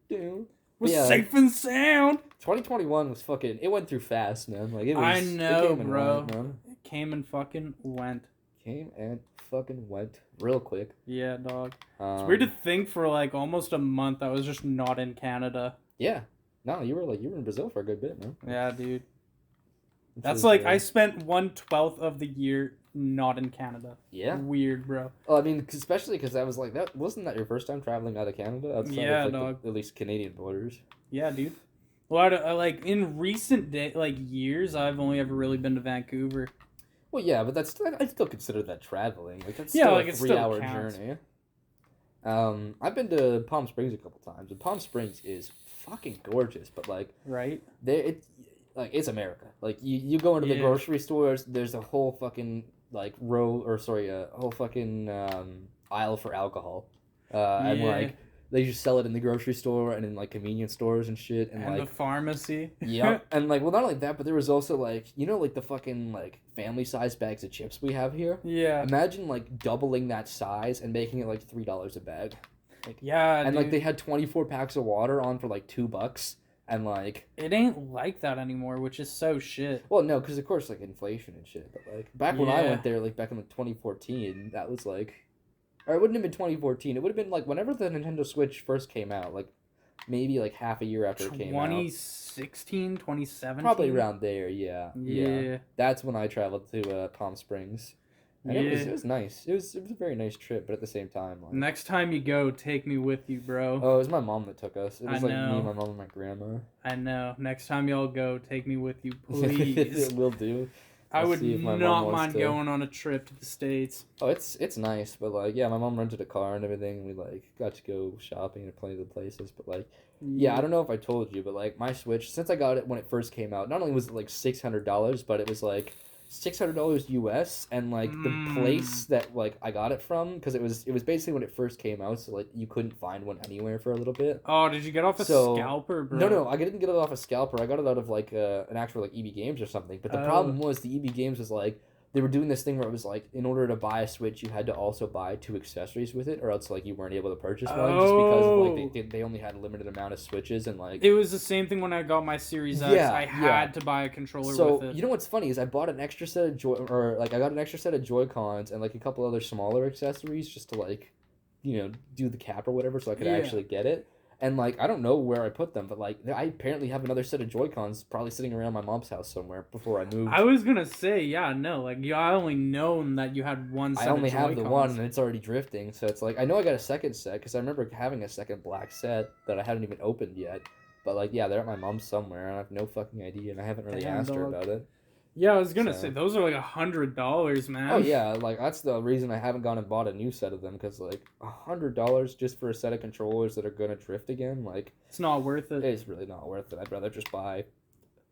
be. Was safe and sound. 2021 was fucking. It went through fast, man. Like it was. I know, it came and bro. went, man. It came and fucking went. Came and fucking went real quick. Yeah, dog. It's weird to think for like almost a month I was just not in Canada. Yeah. No, you were in Brazil for a good bit, man. Yeah, dude. That's like I spent 1/12 of the year not in Canada. Yeah. Weird, bro. Well, I mean, especially because that was like that. Wasn't that your first time traveling out of Canada? Outside of, like, dog. At least Canadian borders. Yeah, dude. Well, like in recent years, I've only ever really been to Vancouver. Well, yeah, but that's I still consider that traveling. Like that's Yeah, still like, a it still 3-hour counts. journey. I've been to Palm Springs a couple times, and Palm Springs is fucking gorgeous. But like, Right? It's America. Like you go into the grocery stores, there's a whole fucking like a whole fucking aisle for alcohol, and like they just sell it in the grocery store and in like convenience stores and shit, and like the pharmacy. Yeah, and like, well, not only that, but there was also like, you know, like the fucking like family size bags of chips we have here. Yeah. Imagine like doubling that size and making it like $3 a bag. Like, yeah, and dude. like they had 24 packs of water on for like $2, and like it ain't like that anymore, which is so shit. Well, no, because of course like inflation and shit, but like back when I went there, like back in like 2014, that was like. Or it wouldn't have been 2014. It would have been like whenever the Nintendo Switch first came out, like maybe like half a year after it came out. 2016, 2017? Probably around there, yeah. Yeah. That's when I traveled to Palm Springs. And it was nice. It was a very nice trip, but at the same time. Like, next time you go, take me with you, bro. Oh, it was my mom that took us. It was I like know. me, my mom, and my grandma. I know. Next time y'all go, take me with you, please. Will do. I would not mind going on a trip to the States. Oh, it's nice, but like, yeah, my mom rented a car and everything, and we like got to go shopping at plenty of the places. But like, yeah, I don't know if I told you, but like my Switch, since I got it when it first came out, not only was it like $600, but it was like $600 US, and like the place that like I got it from, because it was basically when it first came out, so like you couldn't find one anywhere for a little bit. Oh, did you get off a scalper, bro? No, I didn't get it off a scalper. I got it out of like an actual like EB Games or something. But the problem was the EB Games was like they were doing this thing where it was like in order to buy a Switch you had to also buy 2 accessories with it, or else like you weren't able to purchase one just because of, like they only had a limited amount of Switches, and like it was the same thing when I got my Series X. I had to buy a controller with it. You know what's funny is I bought an extra set of I got an extra set of Joy-Cons and like a couple other smaller accessories just to like, you know, do the cap or whatever so I could actually get it. And, like, I don't know where I put them, but, like, I apparently have another set of Joy-Cons probably sitting around my mom's house somewhere before I moved. I was gonna say, yeah, no, like, I only known that you had one set I only of have the one, Joy-Cons. and it's already drifting, so it's like, I know I got a second set, because I remember having a second black set that I hadn't even opened yet. But, like, yeah, they're at my mom's somewhere, and I have no fucking idea, and I haven't really Damn, asked her dog. about it. Yeah, I was gonna So- say, those are like $100, man. Oh, yeah, like, that's the reason I haven't gone and bought a new set of them, because, like, $100 just for a set of controllers that are gonna drift again, like, It's not worth it. it's really not worth it. I'd rather just buy...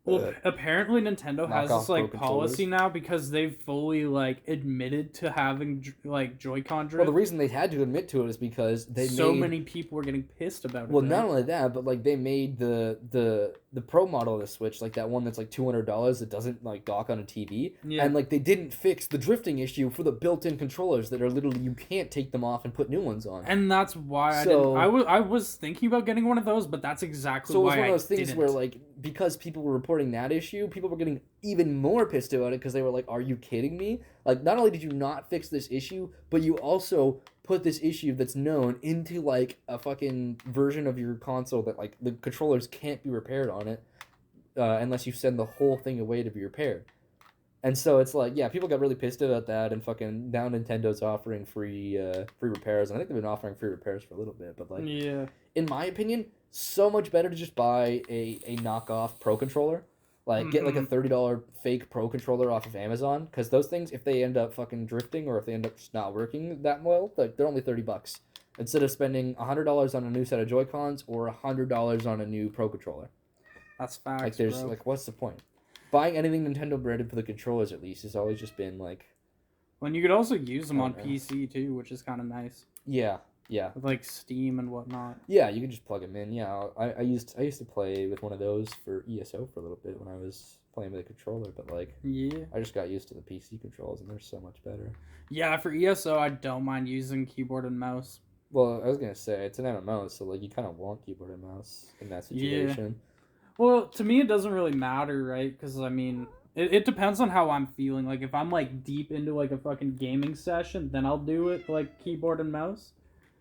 Well, apparently Nintendo has knockoff this like Pro policy controllers. now because they've fully like admitted to having like Joy-Con drift. Well, the reason they had to admit to it is because they so made... many people were getting pissed about it. Well, right? not only that, but like they made the Pro model of the Switch, like that one that's like $200 that doesn't like dock on a TV, Yeah. and like they didn't fix the drifting issue for the built-in controllers that are literally you can't take them off and put new ones on. And that's why So- I was thinking about getting one of those, but that's exactly So it was why one of those I things didn't. where like because people were reporting that issue, people were getting even more pissed about it because they were like, "Are you kidding me? Like, not only did you not fix this issue, but you also put this issue that's known into like a fucking version of your console that like the controllers can't be repaired on it unless you send the whole thing away to be repaired." And so it's like, yeah, people got really pissed about that, and fucking now Nintendo's offering free repairs. And I think they've been offering free repairs for a little bit, but like, Yeah. in my opinion, so much better to just buy a knockoff Pro controller. Like, get like a $30 fake Pro controller off of Amazon, because those things, if they end up fucking drifting or if they end up just not working that well, like they're only $30. Instead of spending $100 on a new set of Joy-Cons or $100 on a new Pro controller. That's facts, Like, there's bro. like, what's the point? Buying anything Nintendo branded for the controllers, at least, has always just been like, When you could also use them I on don't know. PC too, which is kind of nice yeah, with like Steam and whatnot. yeah. You can just plug them in. Yeah, I used to play with one of those for ESO for a little bit when I was playing with a controller, but like, Yeah. I just got used to the PC controls, and they're so much better. Yeah, for ESO, I don't mind using keyboard and mouse. Well, I was gonna say it's an MMO, so like you kind of want keyboard and mouse in that situation. Well, to me, it doesn't really matter, right? Because, I mean, it depends on how I'm feeling. Like, if I'm, like, deep into, like, a fucking gaming session, then I'll do it, like, keyboard and mouse.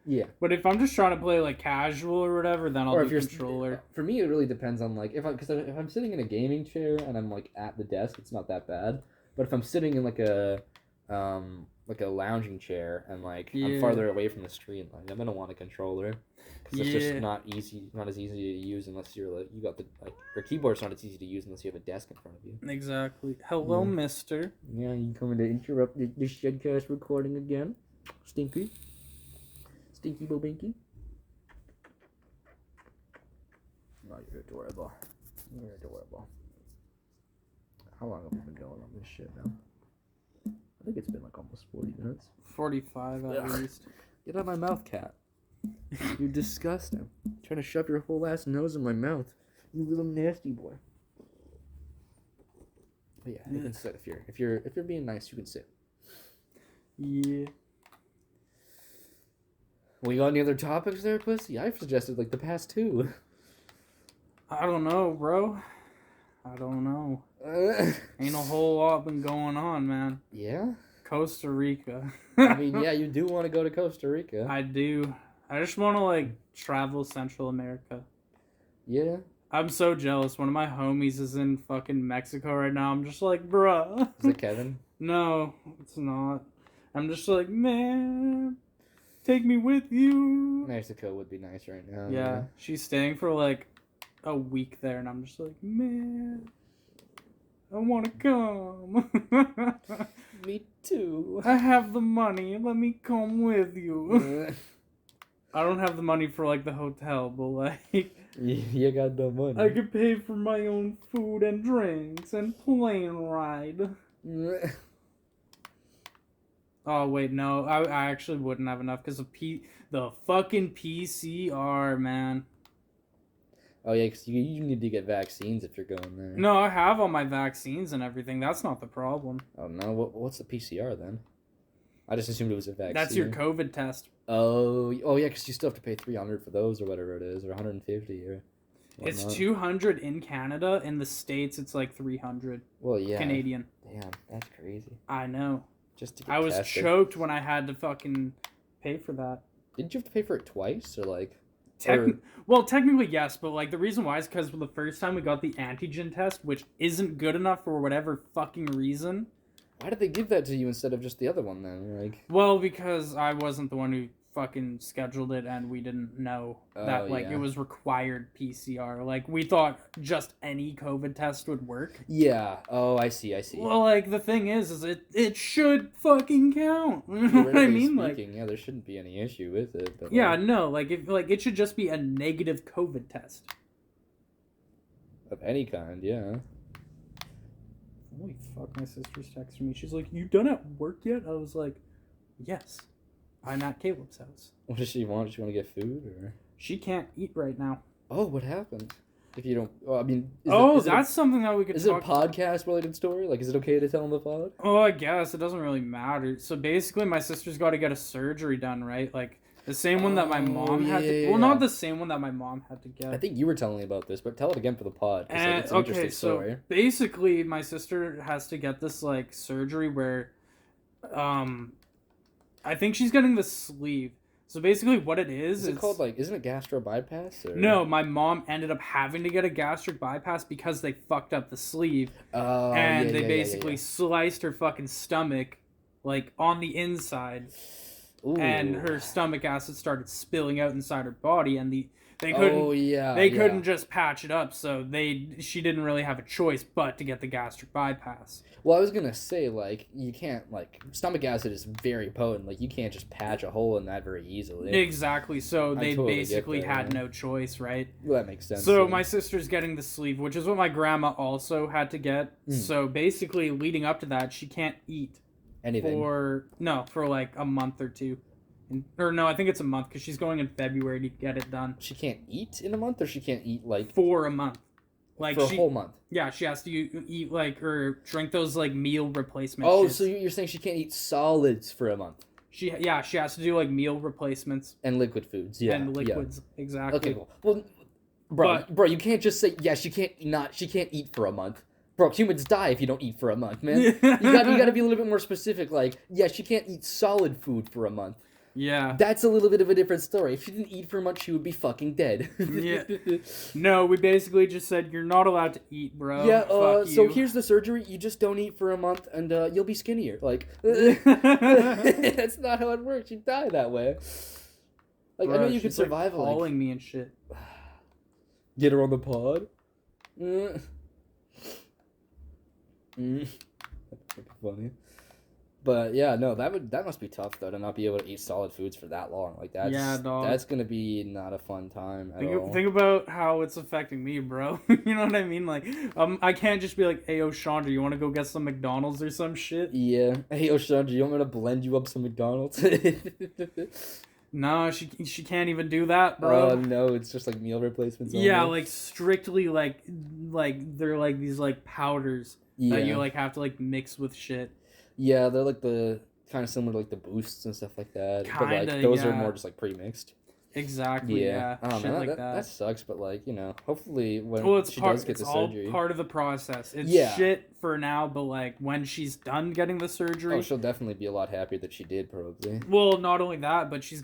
Yeah. But if I'm just trying to play, like, casual or whatever, then I'll Or if do you're controller. For me, it really depends on like if I'm sitting in a gaming chair and I'm like at the desk, it's not that bad. But if I'm sitting in like a lounging chair and like Yeah. I'm farther away from the screen, like I'm gonna want a controller because it's Yeah. just not as easy to use unless you're like you got the like your keyboard's not as easy to use unless you have a desk in front of you. Exactly. Hello, Yeah. mister. Yeah, you coming to interrupt the ShedCast recording again, Stinky Bobinky. Oh, you're adorable. You're adorable. How long have we been going on this shit now? I think it's been like almost 40 minutes. 45 at Ugh. least. Get out of my mouth, cat. You're disgusting. Trying to shove your whole ass nose in my mouth. You little nasty boy. But yeah, you can sit if you're being nice, you can sit. Yeah. We got any other topics there, pussy? I've suggested like the past two. I don't know, bro. I don't know. Ain't a whole lot been going on, man. Yeah? Costa Rica. I mean, yeah, you do want to go to Costa Rica. I do. I just want to, like, travel Central America. Yeah? I'm so jealous. One of my homies is in fucking Mexico right now. I'm just like, bruh. Is it Kevin? No, it's not. I'm just like, man, take me with you. Mexico would be nice right now. Yeah, she's staying for, like, a week there, and I'm just like, man, I want to come. Me too. I have the money. Let me come with you. I don't have the money for, like, the hotel, but, like, You got the money. I could pay for my own food and drinks and plane ride. Oh, wait, no. I actually wouldn't have enough because the fucking PCR, man. Oh yeah, because you need to get vaccines if you're going there. No, I have all my vaccines and everything. That's not the problem. Oh no, what's the PCR then? I just assumed it was a vaccine. That's your COVID test. Oh yeah, because you still have to pay $300 for those or whatever it is, or $150 or. It's whatnot. $200 in Canada. In the States, it's like $300 Well, yeah. Canadian. Damn, that's crazy. I know. Just to get I was tested. choked when I had to fucking pay for that. Didn't you have to pay for it twice or like? Well, technically yes, but like the reason why is because the first time we got the antigen test, which isn't good enough for whatever fucking reason. Why did they give that to you instead of just the other one then? Like, well, because I wasn't the one who fucking scheduled it, and we didn't know that like it was required PCR. Like we thought just any COVID test would work. Yeah. Oh, I see. Well, like the thing is it should fucking count. You know what I mean? Like, yeah, there shouldn't be any issue with it. But yeah, no, like if like it should just be a negative COVID test of any kind. Yeah. Holy fuck! My sister's texting me. She's like, "You done at work yet?" I was like, "Yes." I'm at Caleb's house. What does she want? Does she want to get food or? She can't eat right now. Oh, what happened? If you don't, well, I mean. That's something that we could. Is it a podcast related story? Like, is it okay to tell on the pod? Oh, I guess it doesn't really matter. So basically, my sister's got to get a surgery done, right? Like the same one that my mom had to. Well, not the same one that my mom had to get. I think you were telling me about this, but tell it again for the pod. It's an interesting story. So basically, my sister has to get this like surgery where, I think she's getting the sleeve. So basically what it is... Is it called, like... Isn't it gastro bypass? Or? No, my mom ended up having to get a gastric bypass because they fucked up the sleeve. Oh, and they basically sliced her fucking stomach, like, on the inside. Ooh. And her stomach acid started spilling out inside her body, and they couldn't just patch it up, so she didn't really have a choice but to get the gastric bypass. Well, I was gonna say, like, you can't, like, stomach acid is very potent, like, you can't just patch a hole in that very easily. Exactly, so they basically had no choice, right? Well, that makes sense. So my sister's getting the sleeve, which is what my grandma also had to get. So basically, leading up to that, she can't eat. Anything? For like a month or two. Or no, I think it's a month because she's going in February to get it done. She can't eat in a month, or she can't eat like for a month, like for a whole month. Yeah, she has to eat like or drink those like meal replacement. Oh, shits. So you're saying she can't eat solids for a month? She has to do like meal replacements and liquid foods. Yeah, and liquids exactly. Okay, cool. Well, bro, you can't just say she can't eat for a month. Bro, humans die if you don't eat for a month, man. you gotta be a little bit more specific. Like, she can't eat solid food for a month. Yeah. That's a little bit of a different story. If she didn't eat for a month, she would be fucking dead. Yeah. No, we basically just said, you're not allowed to eat, bro. Yeah, so here's the surgery. You just don't eat for a month, and you'll be skinnier. Like, that's not how it works. You die that way. Like, bro, I know you could survive, like, calling me and shit. Get her on the pod? That's funny. But yeah, no, that must be tough though to not be able to eat solid foods for that long. Like that's gonna be not a fun time at all. Think about how it's affecting me, bro. You know what I mean? Like, I can't just be like, "Hey, Chandra, you want to go get some McDonald's or some shit?" Yeah. Hey, Chandra, you want me to blend you up some McDonald's? No, she can't even do that, bro. Oh no, it's just like meal replacements. Yeah, like strictly like they're like these like powders that you like have to like mix with shit. Yeah, they're like the kind of similar to like the boosts and stuff like that. But like those are more just like pre-mixed. Exactly. Yeah. Shit like that. That sucks, but like, you know, hopefully when she does get the surgery, all part of the process. It's shit for now, but like when she's done getting the surgery, she'll definitely be a lot happier that she did, probably. Well, not only that, but it's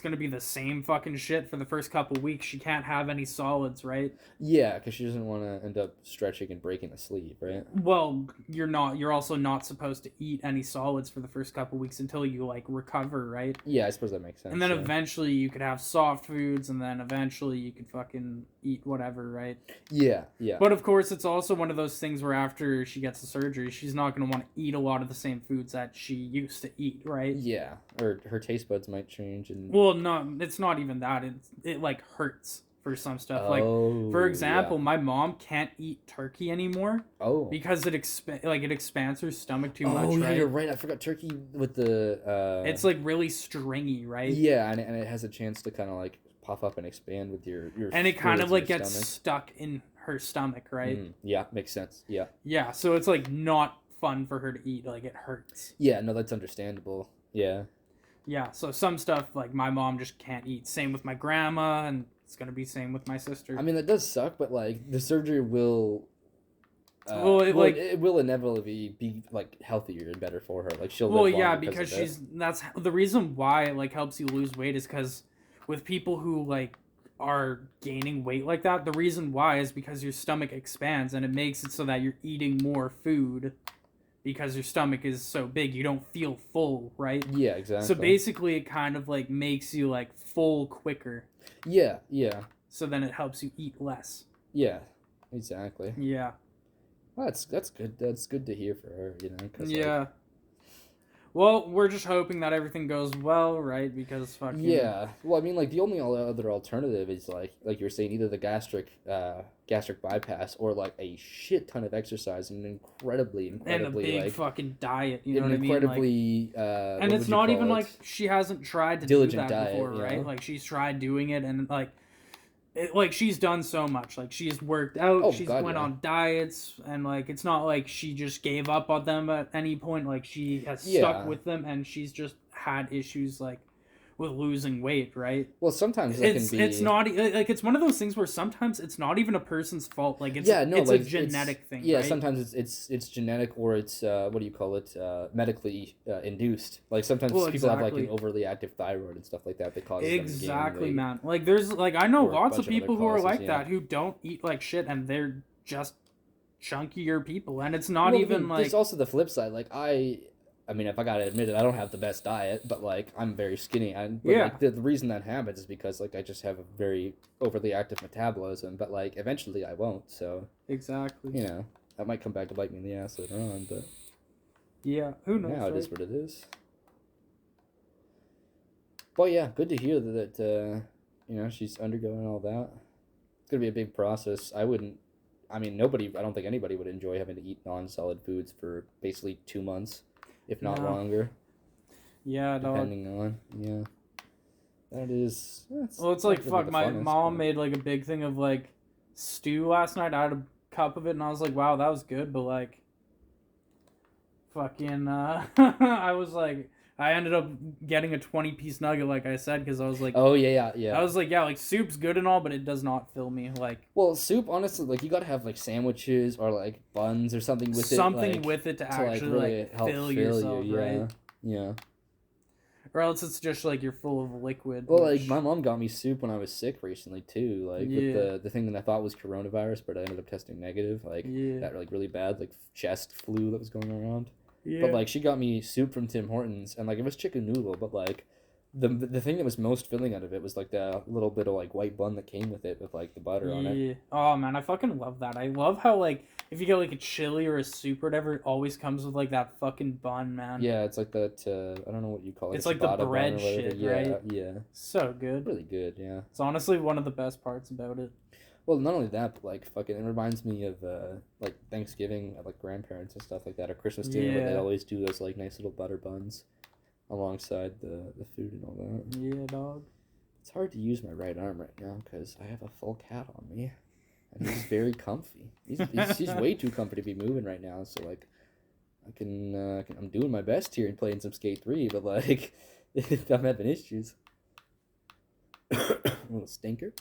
gonna be the same fucking shit for the first couple weeks. She can't have any solids, right? Yeah, because she doesn't want to end up stretching and breaking the sleeve, right? Well, you're also not supposed to eat any solids for the first couple weeks until you like recover, right? Yeah, I suppose that makes sense. And then eventually you could have soft foods, and then eventually you could fucking eat whatever, right? Yeah. But of course, it's also one of those things where after she gets the surgery, she's not going to want to eat a lot of the same foods that she used to eat, right? Yeah, or her taste buds might change. And well, no, it's not even that. It like hurts for some stuff. Like, for example, my mom can't eat turkey anymore. Because it expands her stomach too much, right? Oh, you're right. I forgot turkey with the... It's, like, really stringy, right? Yeah, and it has a chance to kind of, like, puff up and expand with your and it kind of, like, gets stuck in her stomach, right? Yeah, makes sense. Yeah. Yeah, so it's, like, not fun for her to eat. Like, it hurts. Yeah, no, that's understandable. Yeah. Yeah, so some stuff, like, my mom just can't eat. Same with my grandma, and it's gonna be same with my sister. I mean, that does suck, but like the surgery will. It will inevitably be like healthier and better for her. Like she'll. Well, yeah, because that's the reason why it like helps you lose weight is because with people who like are gaining weight like that, the reason why is because your stomach expands and it makes it so that you're eating more food because your stomach is so big. You don't feel full, right? Yeah, So exactly. basically, it kind of like makes you like full quicker. Yeah, yeah, So then it helps you eat less. yeah, exactly. Yeah. Well, that's good. That's good to hear for her, you know, because like, Yeah. Well, we're just hoping that everything goes well, right? Because fucking. yeah. Well, I mean, like the only other alternative is like you were saying, either the gastric bypass or like a shit ton of exercise and And a incredibly big like fucking diet, you know an what I mean? Like, incredibly and what it's would you not even call like it? she hasn't tried to do Diligent that diet, before, you right? know? Like she's tried doing it, and like she's done so much. Like she's worked out, Oh she's God, went yeah. on diets, and like it's not like she just gave up on them at any point. Like she has stuck Yeah. with them, and she's just had issues like with losing weight, right? Well, sometimes that can It's be. not like it's one of those things where sometimes it's not even a person's fault. Like Yeah, no, it's a like genetic thing, yeah. right? Sometimes it's genetic, or it's what do you call it? Medically induced. Like Well, sometimes people have like an exactly. overly active thyroid and stuff like that that causes them to gain Exactly, weight, man. Like there's like I know or a lots bunch of of other people who are causes. like Yeah. that who don't eat like shit and they're just chunkier people and it's not Well, I even mean, there's like also the flip side. Like I mean, if I gotta admit it, I don't have the best diet, but like I'm very skinny. But yeah, like the reason that happens is because like I just have a very overly active metabolism. But like eventually I won't. So exactly. you know that might come back to bite me in the ass later on. But Yeah, who for knows, now, it right? is what it is. But yeah, good to hear that. You know, she's undergoing all that. It's gonna be a big process. I wouldn't. I mean, nobody. I don't think anybody would enjoy having to eat non-solid foods for basically 2 months, if not No. longer, Yeah, dog. depending on. Yeah, that is. That's Well, it's not like really fuck. the My funnest, mom but made like a big thing of like stew last night. I had a cup of it and I was like, wow, that was good. But like, fucking, I was like, I ended up getting a 20-piece nugget, like I said, because I was like, oh yeah, yeah. yeah, like soup's good and all, but it does not fill me. Like Well, soup, honestly, like you gotta have like sandwiches or like buns or something with it, something like with it to to like actually like really help fill fill you. yourself, Yeah, right? yeah. Or else it's just like you're full of liquid. Well, like Which my mom got me soup when I was sick recently too, like with yeah, the thing that I thought was coronavirus, but I ended up testing negative, like yeah, that like really bad like chest flu that was going around. But yeah, like she got me soup from Tim Hortons, and like it was chicken noodle, but like the thing that was most filling out of it was like the little bit of like white bun that came with it with like the butter on it. yeah. Oh man, I fucking love that. I love how like if you get like a chili or a soup or whatever, it always comes with like that fucking bun, man. Yeah, it's like that. I don't know what you call it, It's a like the ciabatta bun or bread whatever. shit, Yeah, right? yeah, So good. really good. Yeah. It's honestly one of the best parts about it. Well, not only that, but like fucking, it reminds me of like Thanksgiving at like grandparents and stuff like that, or Christmas dinner where they Yeah, always do those like nice little butter buns alongside the food and all that. yeah, dog. It's hard to use my right arm right now because I have a full cat on me, and he's very comfy. He's way too comfy to be moving right now. So like, I'm doing my best here and playing some Skate 3, but like, I'm having issues. Little stinker.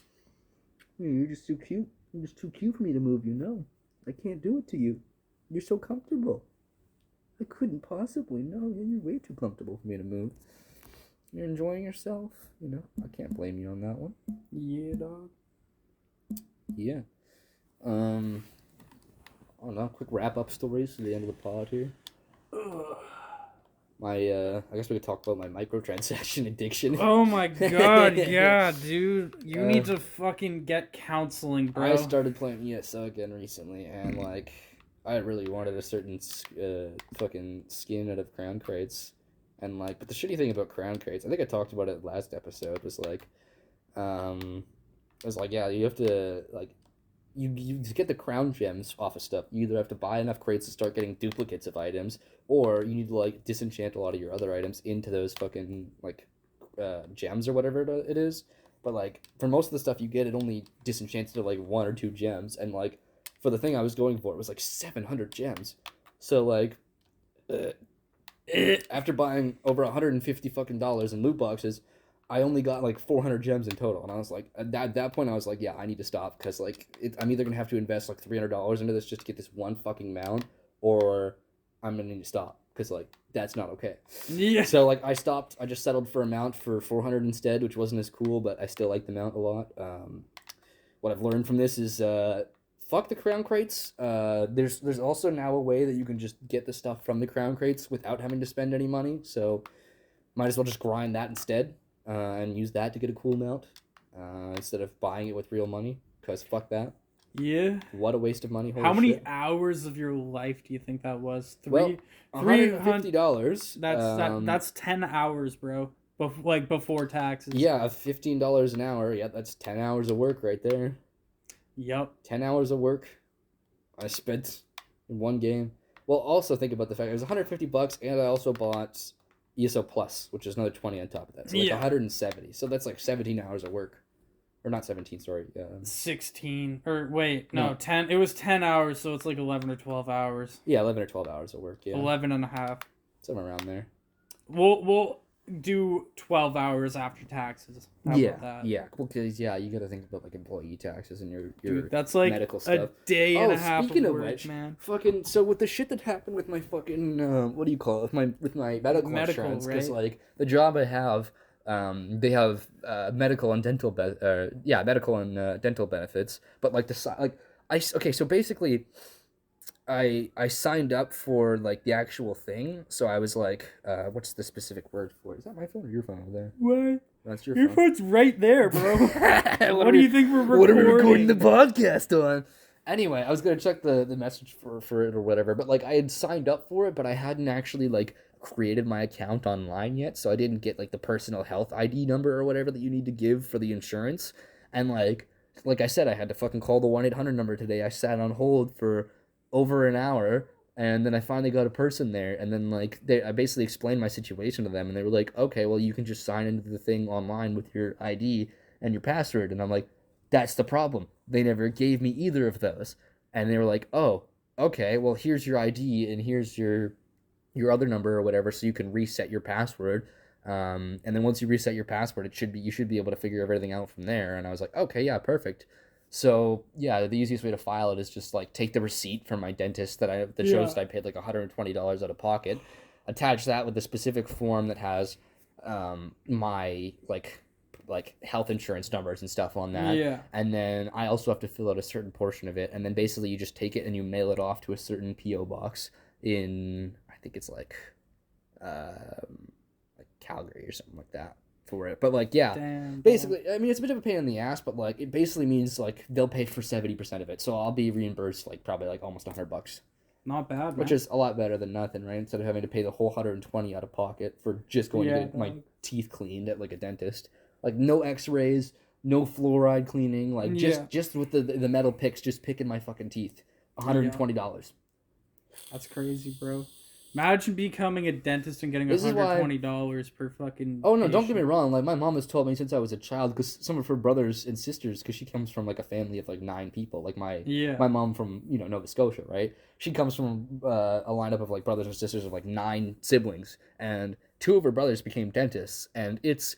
You're just too cute. You're just too cute for me to move, you know. I can't do it to you. You're so comfortable. I couldn't possibly. No, you're way too comfortable for me to move. You're enjoying yourself. You know, I can't blame you on that one. Yeah, dog. Yeah. I don't know. Quick wrap up stories to the end of the pod here. Ugh. I guess we could talk about my microtransaction addiction. Oh my god, yeah, dude. You need to fucking get counseling, bro. I started playing ESO again recently, and like, I really wanted a certain fucking skin out of crown crates, and like, but the shitty thing about crown crates, I think I talked about it last episode, was like, it was like, yeah, you have to like, you to get the crown gems off of stuff, you either have to buy enough crates to start getting duplicates of items, or you need to like disenchant a lot of your other items into those fucking like gems or whatever it is. But like for most of the stuff you get, it only disenchants to like 1 or 2 gems, and like for the thing I was going for, it was like 700 gems. So like after buying over 150 fucking dollars in loot boxes, I only got like 400 gems in total, and I was like, at that point, I was like, yeah, I need to stop, because like I'm either gonna have to invest like $300 into this just to get this one fucking mount, or I'm gonna need to stop, because like that's not okay. Yeah. So like I just settled for a mount for 400 instead, which wasn't as cool, but I still like the mount a lot. What I've learned from this is fuck the crown crates. There's also now a way that you can just get the stuff from the crown crates without having to spend any money. So might as well just grind that instead and use that to get a cool mount instead of buying it with real money. Because fuck that. Yeah. What a waste of money. Holy How many shit. hours of your life do you think that was? $150. That's 10 hours, bro. Before taxes. Yeah, $15 an hour. Yeah, that's 10 hours of work right there. Yep. 10 hours of work I spent in one game. Well, also think about the fact it was $150, and I also bought ESO Plus, which is another 20 on top of that. So like 170. So that's like 17 hours of work. Or not 17, sorry. 16. Or wait, no, 10. It was 10 hours, so it's like 11 or 12 hours. Yeah, 11 or 12 hours of work, yeah. 11 and a half. Somewhere around there. We'll do 12 hours after taxes. How about that? Yeah. Well, because, you got to think about, like, employee taxes and your Dude, that's like medical stuff. A day and a half speaking of of work, which, man. so with the shit that happened with my fucking, what do you call it? With my medical insurance. Because, right? like, the job I have... they have medical and dental dental benefits, but like so basically I signed up for like the actual thing, so I was like what's the specific word for it? Is that my phone or your phone over there? What? That's your phone. Phone's right there, bro. What do you think we're recording? What are we recording the podcast on? Anyway, I was gonna check the message for it or whatever, but like I had signed up for it, but I hadn't actually like created my account online yet, so I didn't get like the personal health ID number or whatever that you need to give for the insurance. And like I said, I had to fucking call the 1-800 number today. I sat on hold for over an hour, and then I finally got a person there, and then like I basically explained my situation to them, and they were like, okay, well you can just sign into the thing online with your ID and your password. And I'm like, that's the problem. They never gave me either of those. And they were like, oh, okay, well here's your ID and here's your other number or whatever, so you can reset your password. And then once you reset your password, you should be able to figure everything out from there. And I was like, okay, yeah, perfect. So yeah, the easiest way to file it is just like take the receipt from my dentist that shows that I paid like $120 out of pocket, attach that with the specific form that has my like health insurance numbers and stuff on that. Yeah. And then I also have to fill out a certain portion of it, and then basically you just take it and you mail it off to a certain PO box in, I think it's like Calgary or something like that for it. But like, yeah, basically, I mean, it's a bit of a pain in the ass, but like, it basically means like they'll pay for 70% of it, so I'll be reimbursed like probably like almost $100. Not bad, man. Which is a lot better than nothing, right? Instead of having to pay the whole 120 out of pocket for just going to get my teeth cleaned at like a dentist. Like no X-rays, no fluoride cleaning, like just with the metal picks, just picking my fucking teeth. $120. That's crazy, bro. Imagine becoming a dentist and getting $120 per fucking Oh, no, patient. don't get me wrong. Like, my mom has told me since I was a child, because some of her brothers and sisters, because she comes from, like, a family of, like, 9 people. Like, my mom from, Nova Scotia, right? She comes from a lineup of, like, brothers and sisters of, like, 9 siblings. And 2 of her brothers became dentists. And it's,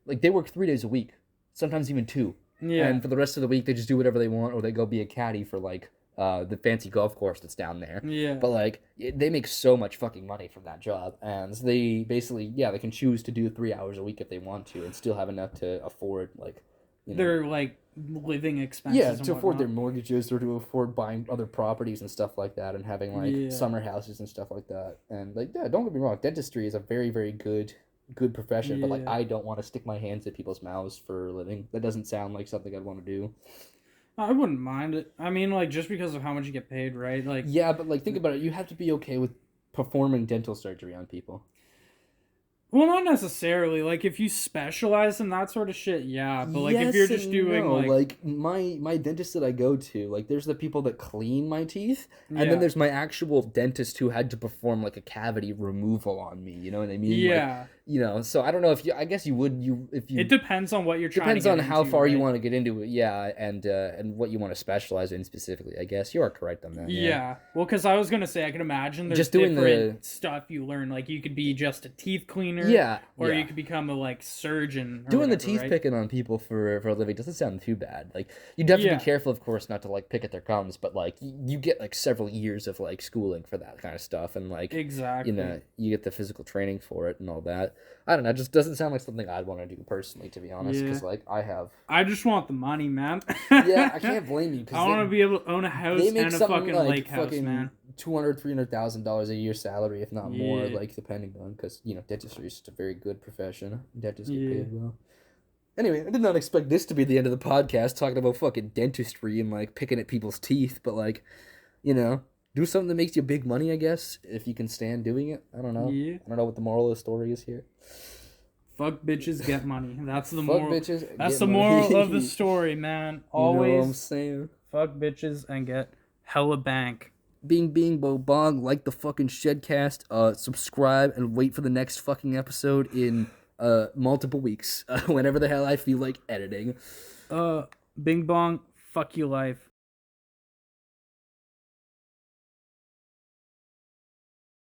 like, they work 3 days a week. Sometimes even 2. Yeah. And for the rest of the week, they just do whatever they want, or they go be a caddy for, like, the fancy golf course that's down there. Yeah. But, like, they make so much fucking money from that job. And they basically, they can choose to do 3 hours a week if they want to and still have enough to afford, like, their, like, living expenses. Yeah, to afford their mortgages or to afford buying other properties and stuff like that and having, like, summer houses and stuff like that. And, like, don't get me wrong, dentistry is a very, very good profession. But, like, I don't want to stick my hands at people's mouths for a living. That doesn't sound like something I'd want to do. I wouldn't mind it. I mean, like, just because of how much you get paid, right? Like, yeah, but, like, think about it. You have to be okay with performing dental surgery on people. Well, not necessarily. Like, if you specialize in that sort of shit, yeah. But, like, if you're just doing, like my dentist that I go to, like, there's the people that clean my teeth, and then there's my actual dentist who had to perform, like, a cavity removal on me. You know what I mean? Yeah. Like, You know, so I don't know if you. I guess you would. If you. It depends on what you're trying Depends to on get how into, far you right? want to get into it. Yeah, and what you want to specialize in specifically. I guess you are correct on that. Yeah. Well, because I was gonna say, I can imagine there's Just doing different stuff you learn. Like you could be just a teeth cleaner, Yeah, or yeah. you could become a like surgeon. Or Doing the whatever, teeth right? picking on people for a living doesn't sound too bad. Like you'd have to Yeah. be careful, of course, not to like pick at their gums, but like you get like several years of like schooling for that kind of stuff, and like Exactly. you know you get the physical training for it and all that. I don't know, it just doesn't sound like something I'd want to do personally, to be honest, because Yeah. like I have. I just want the money, man. Yeah, I can't blame you I because want to be able to own a house they make and a something fucking like lake house, fucking man. $200,000-$300,000 a year salary, if not more, Yeah. like depending on, because you know dentistry is just a very good profession. Dentists get Yeah. paid well. Anyway, I did not expect this to be the end of the podcast, talking about fucking dentistry and like picking at people's teeth, but like, you know, do something that makes you big money, I guess, if you can stand doing it. I don't know. Yeah. I don't know what the moral of the story is here. Fuck bitches, get money. That's the Fuck moral. bitches. That's get the money. moral of the story, man. Always You know what I'm saying? fuck bitches and get hella bank. Bing bing bo bong, like the fucking ShedCast, subscribe and wait for the next fucking episode in multiple weeks, whenever the hell I feel like editing. Bing bong, fuck you life.